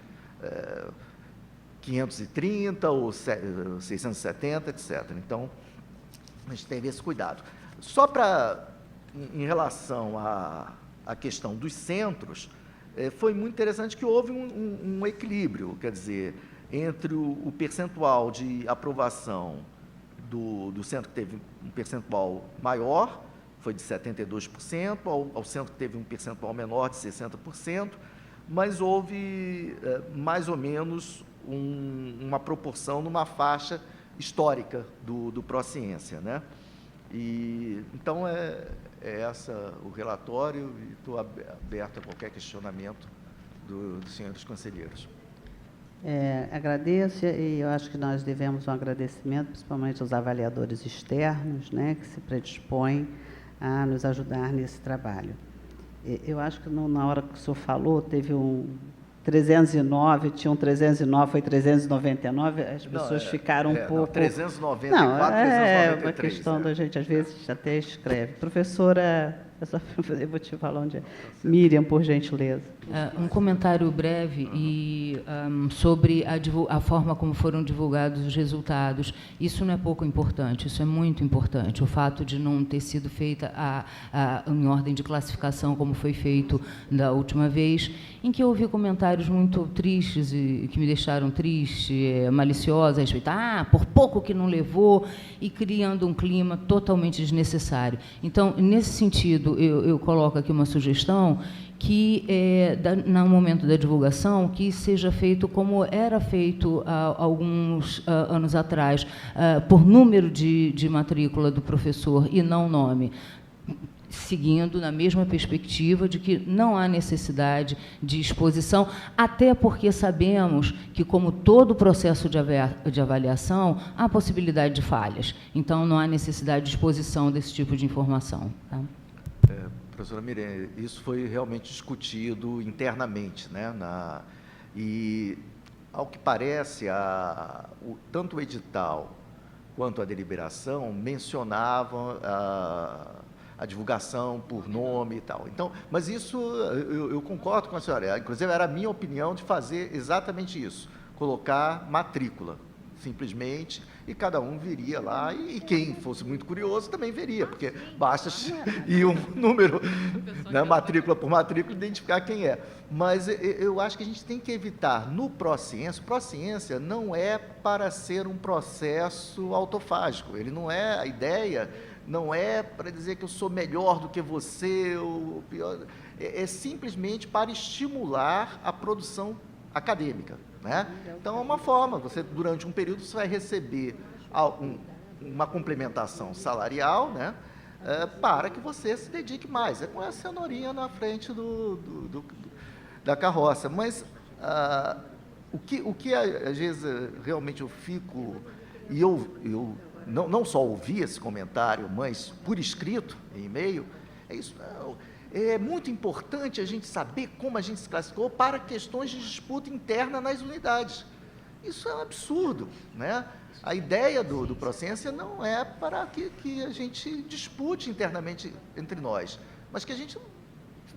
530 ou 670, etc. Então, a gente teve esse cuidado. Só para, em relação à questão dos centros, foi muito interessante que houve um equilíbrio, quer dizer, entre o percentual de aprovação do centro que teve um percentual maior, foi de 72%, ao centro que teve um percentual menor de 60%, mas houve mais ou menos uma proporção numa faixa histórica do Prociência, né? E, então, esse o relatório, e estou aberto a qualquer questionamento dos senhores conselheiros. Agradeço, e eu acho que nós devemos um agradecimento, principalmente aos avaliadores externos, né, que se predispõem a nos ajudar nesse trabalho. Eu acho que na hora que o senhor falou, teve 309, tinha um 309, foi 399, as pessoas ficaram um pouco... 394, não, 393. É uma questão da gente, às vezes, até escreve. Professora, eu vou te falar onde é. Miriam, por gentileza. Um comentário breve sobre a forma como foram divulgados os resultados. Isso não é pouco importante, isso é muito importante. O fato de não ter sido feita em ordem de classificação, como foi feito da última vez, em que eu ouvi comentários muito tristes e que me deixaram triste, maliciosa, a respeito, por pouco que não levou, e criando um clima totalmente desnecessário. Então, nesse sentido, prefeito, eu coloco aqui uma sugestão que, no momento da divulgação, que seja feito como era feito há alguns anos atrás, por número de matrícula do professor e não nome, seguindo na mesma perspectiva de que não há necessidade de exposição, até porque sabemos que, como todo processo de avaliação, há possibilidade de falhas. Então, não há necessidade de exposição desse tipo de informação. Tá? Professora Mirene, isso foi realmente discutido internamente, né? E, ao que parece, tanto o edital quanto a deliberação mencionavam a divulgação por nome e tal. Então, mas isso, eu concordo com a senhora, inclusive era a minha opinião de fazer exatamente isso, colocar matrícula, simplesmente, e cada um viria lá, e quem fosse muito curioso também veria, porque basta ir um número, né, matrícula por matrícula, identificar quem é. Mas eu acho que a gente tem que evitar, no pró-ciência não é para ser um processo autofágico, ele não é, a ideia não é para dizer que eu sou melhor do que você, ou pior, é simplesmente para estimular a produção acadêmica, né? Então, é uma forma, você, durante um período, você vai receber uma complementação salarial, né, para que você se dedique mais. É com a cenourinha na frente da carroça. Mas o que às vezes realmente eu fico, e eu não só ouvi esse comentário, mas por escrito, em e-mail, é isso. É muito importante a gente saber como a gente se classificou para questões de disputa interna nas unidades. Isso é um absurdo, né? A ideia do pró-ciência não é para que a gente dispute internamente entre nós, mas que a gente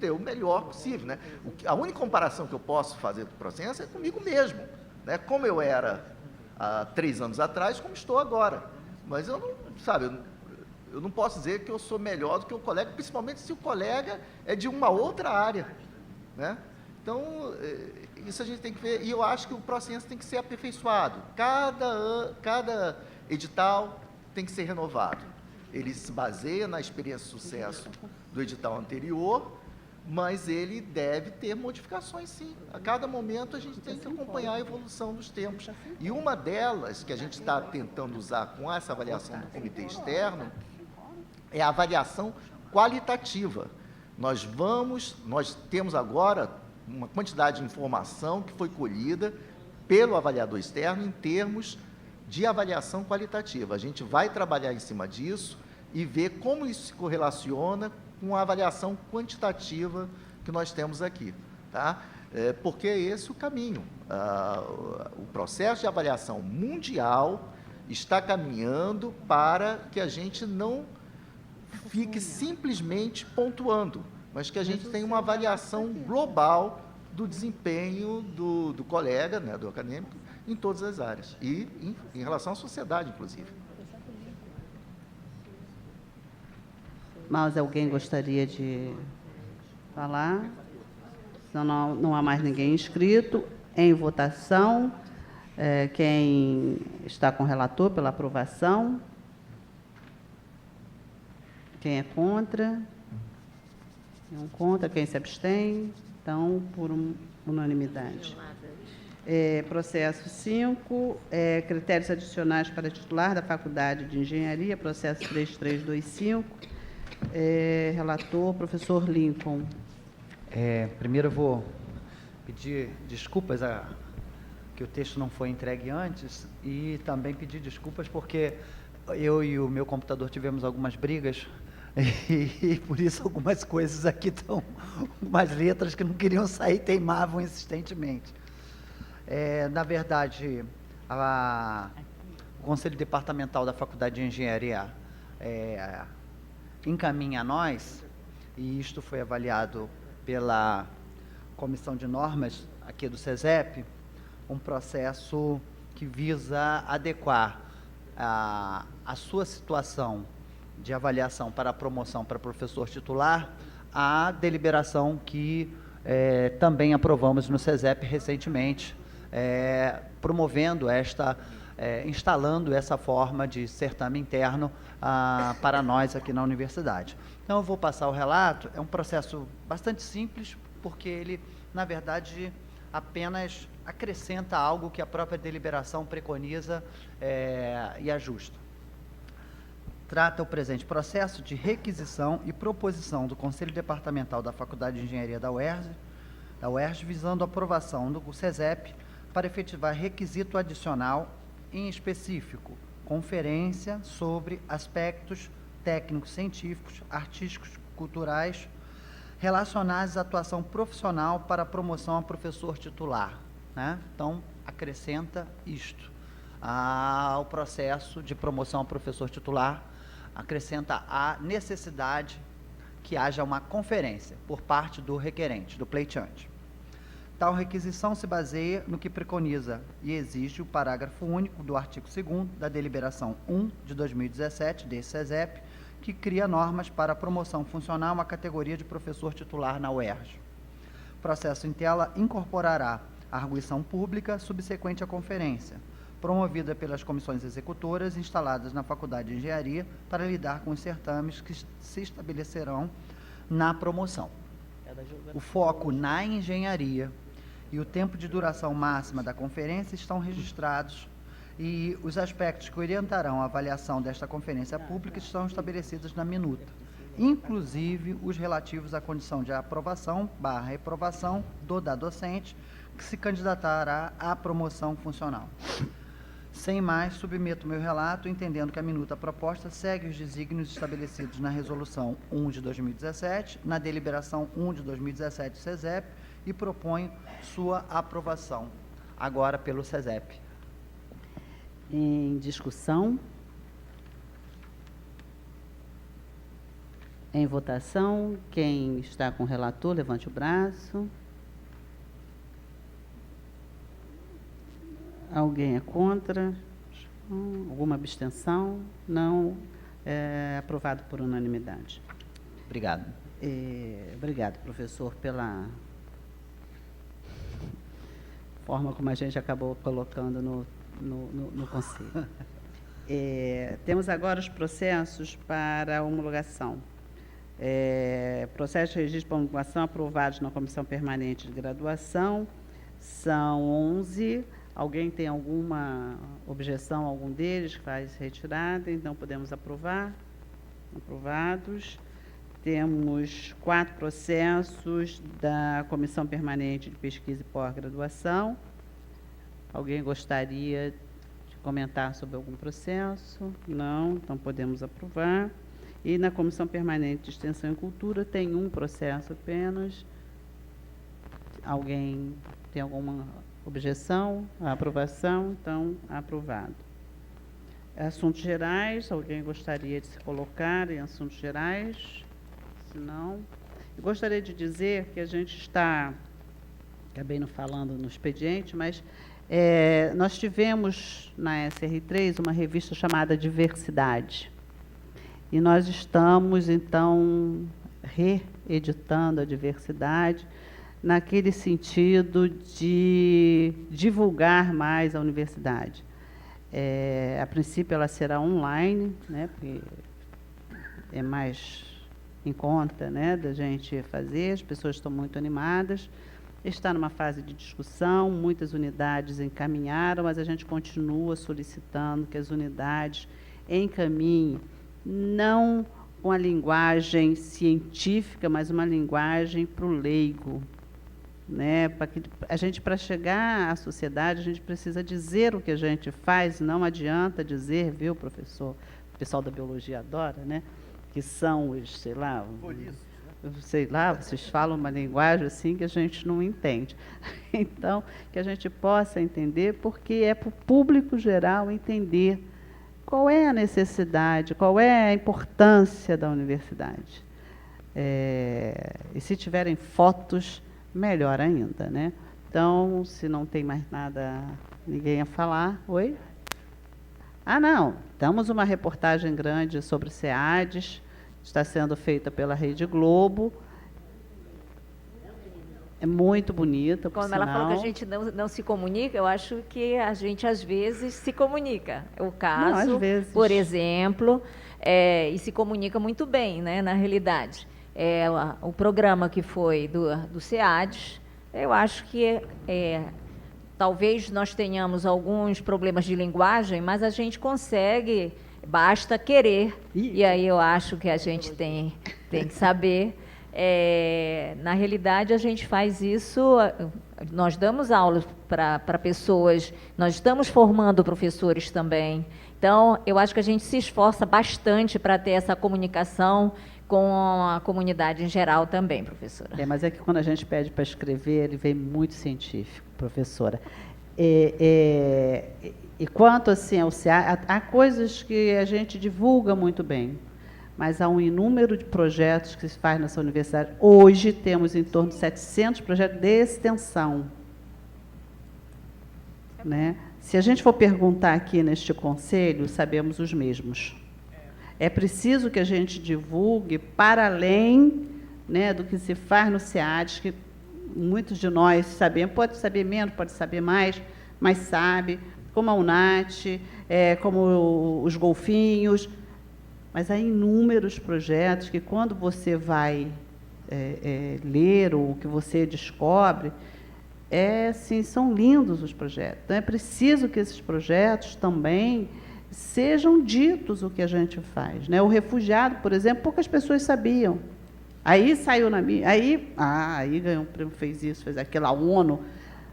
dê o melhor possível, né? A única comparação que eu posso fazer do pró-ciência é comigo mesmo, né? Como eu era há 3 anos atrás, como estou agora. Mas eu não, sabe, eu não posso dizer que eu sou melhor do que o colega, principalmente se o colega é de uma outra área, né? Então, isso a gente tem que ver, e eu acho que o pró-ciência tem que ser aperfeiçoado. Cada edital tem que ser renovado. Ele se baseia na experiência de sucesso do edital anterior, mas ele deve ter modificações, sim. A cada momento a gente tem que acompanhar a evolução dos tempos. E uma delas, que a gente está tentando usar com essa avaliação do comitê externo, é a avaliação qualitativa. Nós temos agora uma quantidade de informação que foi colhida pelo avaliador externo em termos de avaliação qualitativa. A gente vai trabalhar em cima disso e ver como isso se correlaciona com a avaliação quantitativa que nós temos aqui, tá? Porque é esse o caminho. O processo de avaliação mundial está caminhando para que a gente não fique simplesmente pontuando, mas que a gente tenha uma avaliação global do desempenho do colega, né, do acadêmico, em todas as áreas, e em relação à sociedade, inclusive. Mas alguém gostaria de falar? Senão não há mais ninguém inscrito. Em votação, quem está com o relator pela aprovação? Quem é contra? Não contra, quem se abstém? Então, por unanimidade. Processo 5, critérios adicionais para titular da Faculdade de Engenharia, processo 3325. Relator, professor Lincoln. Primeiro eu vou pedir desculpas que o texto não foi entregue antes e também pedir desculpas porque eu e o meu computador tivemos algumas brigas e por isso algumas coisas aqui estão, umas letras que não queriam sair, teimavam insistentemente. Na verdade, o Conselho Departamental da Faculdade de Engenharia encaminha a nós, e isto foi avaliado pela Comissão de Normas aqui do CESEP, um processo que visa adequar a sua situação de avaliação para a promoção para professor titular à deliberação que também aprovamos no CESEP recentemente, promovendo esta instalando essa forma de certame interno para nós aqui na universidade. Então, eu vou passar o relato. É um processo bastante simples, porque ele, na verdade, apenas acrescenta algo que a própria deliberação preconiza e ajusta. Trata o presente processo de requisição e proposição do Conselho Departamental da Faculdade de Engenharia da UERJ, visando a aprovação do SESEP para efetivar requisito adicional, em específico, conferência sobre aspectos técnicos, científicos, artísticos, culturais, relacionados à atuação profissional para promoção a professor titular, né? Então, acrescenta isto ao processo de promoção a professor titular, acrescenta a necessidade que haja uma conferência por parte do requerente, do pleiteante. Tal requisição se baseia no que preconiza e exige o parágrafo único do artigo 2º da deliberação 1 de 2017 desse SESEP, que cria normas para a promoção funcional à categoria de professor titular na UERJ. O processo em tela incorporará a arguição pública subsequente à conferência, promovida pelas comissões executoras instaladas na Faculdade de Engenharia para lidar com os certames que se estabelecerão na promoção. O foco na engenharia e o tempo de duração máxima da conferência estão registrados e os aspectos que orientarão a avaliação desta conferência pública estão estabelecidos na minuta, inclusive os relativos à condição de aprovação/reprovação da docente que se candidatará à promoção funcional. Sem mais, submeto meu relato, entendendo que a minuta proposta segue os desígnios estabelecidos na Resolução 1 de 2017, na Deliberação 1 de 2017 do SESEP, e proponho sua aprovação, agora pelo SESEP. Em discussão. Em votação. Quem está com o relator, levante o braço. Alguém é contra? Alguma abstenção? Não. É aprovado por unanimidade. Obrigado. Obrigado, professor, pela forma como a gente acabou colocando no Conselho. Temos agora os processos para homologação. Processo de registro para homologação aprovados na Comissão Permanente de Graduação. São 11. Alguém tem alguma objeção a algum deles? Faz retirada, então podemos aprovar. Aprovados. Temos 4 processos da Comissão Permanente de Pesquisa e Pós-Graduação. Alguém gostaria de comentar sobre algum processo? Não, então podemos aprovar. E na Comissão Permanente de Extensão e Cultura tem um processo apenas. Alguém tem alguma objeção à aprovação? Então, aprovado. Assuntos gerais, alguém gostaria de se colocar em assuntos gerais? Se não, eu gostaria de dizer que a gente está, acabei não falando no expediente, mas nós tivemos na SR3 uma revista chamada Diversidade. E nós estamos, então, reeditando a diversidade naquele sentido de divulgar mais a universidade. A princípio, ela será online, né, porque é mais em conta, né, da gente fazer, as pessoas estão muito animadas, está numa fase de discussão, muitas unidades encaminharam, mas a gente continua solicitando que as unidades encaminhem, não com a linguagem científica, mas uma linguagem para o leigo, né, para chegar à sociedade, a gente precisa dizer o que a gente faz, não adianta dizer, viu, professor, o pessoal da biologia adora, né, que são os, sei lá, vocês falam uma linguagem assim que a gente não entende. Então, que a gente possa entender, porque é para o público geral entender qual é a necessidade, qual é a importância da universidade. E se tiverem fotos, melhor ainda, né? Então, se não tem mais nada, ninguém a falar. Oi? Não. Temos uma reportagem grande sobre SEADES, está sendo feita pela Rede Globo. É muito bonita, por Como ela falou que a sinal. gente não se comunica, eu acho que a gente, às vezes, se comunica. O caso, Não, às vezes. por exemplo, e se comunica muito bem, né, na realidade. O programa que foi do SEADES, eu acho que talvez nós tenhamos alguns problemas de linguagem, mas a gente consegue, basta querer. E aí eu acho que a gente tem que saber. Na realidade, a gente faz isso, nós damos aulas para pessoas, nós estamos formando professores também. Então, eu acho que a gente se esforça bastante para ter essa comunicação com a comunidade em geral também, professora. Mas é que quando a gente pede para escrever, ele vem muito científico, professora. E quanto assim ao SEAD, há coisas que a gente divulga muito bem, mas há um inúmero de projetos que se faz nessa universidade. Hoje temos em torno de 700 projetos de extensão. Né? Se a gente for perguntar aqui neste conselho, sabemos os mesmos. É preciso que a gente divulgue para além, né, do que se faz no SEADES, que muitos de nós sabemos, pode saber menos, pode saber mais, mas sabe, como a UNAT, como os golfinhos. Mas há inúmeros projetos que, quando você vai ler ou que você descobre, assim, são lindos os projetos. Então, é preciso que esses projetos também sejam ditos o que a gente faz. Né? O refugiado, por exemplo, poucas pessoas sabiam. Aí saiu na mídia, aí ganhou um prêmio, fez isso, fez aquilo, a ONU.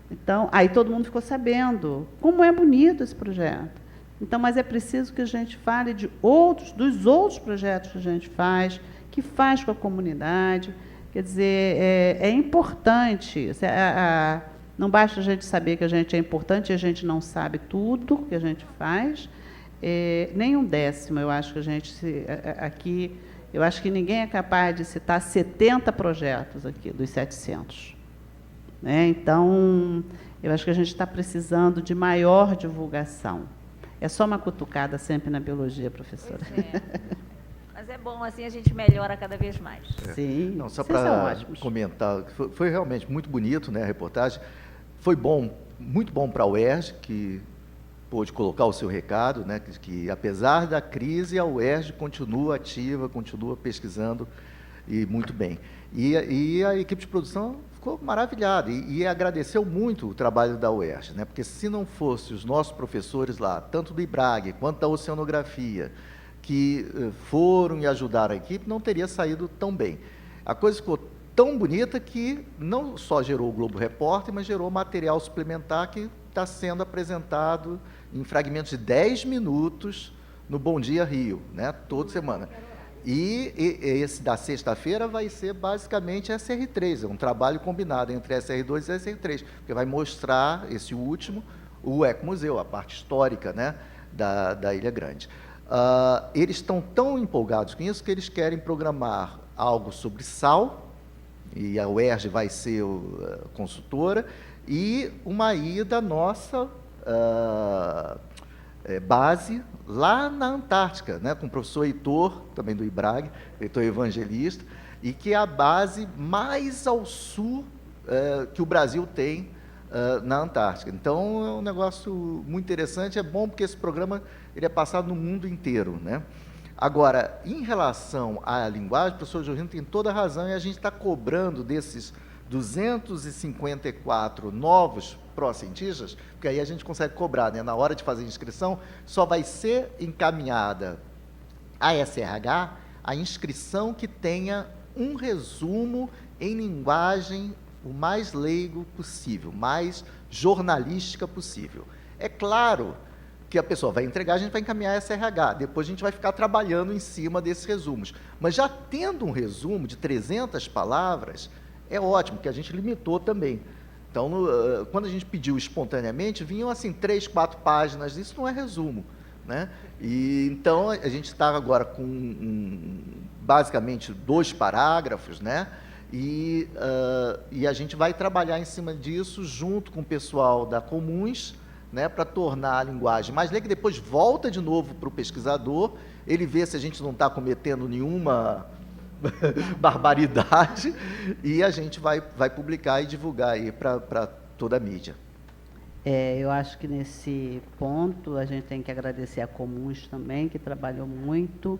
Então, aí todo mundo ficou sabendo como é bonito esse projeto. Então, mas é preciso que a gente fale dos outros projetos que a gente faz, que faz com a comunidade. Quer dizer, é importante. Não basta a gente saber que a gente é importante e a gente não sabe tudo que a gente faz. Nem um décimo, eu acho que a gente aqui, eu acho que ninguém é capaz de citar 70 projetos aqui dos 700. Né? Então, eu acho que a gente está precisando de maior divulgação. É só uma cutucada sempre na biologia, professora. Mas é bom, assim a gente melhora cada vez mais. Sim. Não, só para comentar, foi realmente muito bonito, né, a reportagem. Foi bom, muito bom para a UERJ, que pôde colocar o seu recado, né, que apesar da crise, a UERJ continua ativa, continua pesquisando, e muito bem. E a equipe de produção ficou maravilhada e agradeceu muito o trabalho da UERJ, né, porque se não fosse os nossos professores lá, tanto do IBRAG quanto da oceanografia, que foram e ajudaram a equipe, não teria saído tão bem. A coisa ficou tão bonita que não só gerou o Globo Repórter, mas gerou material suplementar que está sendo apresentado em fragmentos de 10 minutos no Bom Dia Rio, né, toda semana. E esse da sexta-feira vai ser basicamente SR3, é um trabalho combinado entre SR2 e SR3, porque vai mostrar esse último, o Ecomuseu, a parte histórica, né, da Ilha Grande. Eles estão tão empolgados com isso que eles querem programar algo sobre sal, e a UERJ vai ser consultora, e uma ida nossa base lá na Antártica, né, com o professor Heitor, também do IBRAG, Heitor Evangelista, e que é a base mais ao sul que o Brasil tem na Antártica. Então, é um negócio muito interessante, é bom porque esse programa ele é passado no mundo inteiro, né? Agora, em relação à linguagem, o professor Jorginho tem toda a razão, e a gente está cobrando desses 254 novos pró-cientistas, porque aí a gente consegue cobrar, né? Na hora de fazer a inscrição, só vai ser encaminhada à SRH a inscrição que tenha um resumo em linguagem o mais leigo possível, mais jornalística possível. É claro que a pessoa vai entregar, a gente vai encaminhar a SRH, depois a gente vai ficar trabalhando em cima desses resumos. Mas já tendo um resumo de 300 palavras, é ótimo, porque a gente limitou também. Então, quando a gente pediu espontaneamente, vinham assim 3, 4 páginas, isso não é resumo, né? E então a gente está agora com basicamente 2 parágrafos, né? E a gente vai trabalhar em cima disso junto com o pessoal da Comuns, né, para tornar a linguagem mais leiga, depois volta de novo para o pesquisador, ele vê se a gente não está cometendo nenhuma barbaridade, e a gente vai publicar e divulgar aí para toda a mídia. Eu acho que nesse ponto a gente tem que agradecer a Comuns também, que trabalhou muito,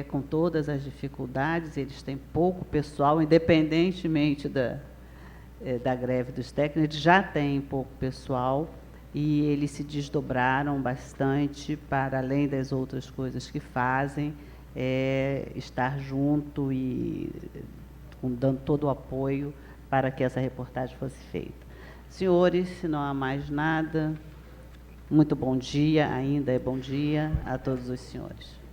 com todas as dificuldades. Eles têm pouco pessoal, independentemente da greve dos técnicos, eles já têm pouco pessoal, e eles se desdobraram bastante para, além das outras coisas que fazem, estar junto e dando todo o apoio para que essa reportagem fosse feita. Senhores, se não há mais nada, muito bom dia, ainda é bom dia a todos os senhores.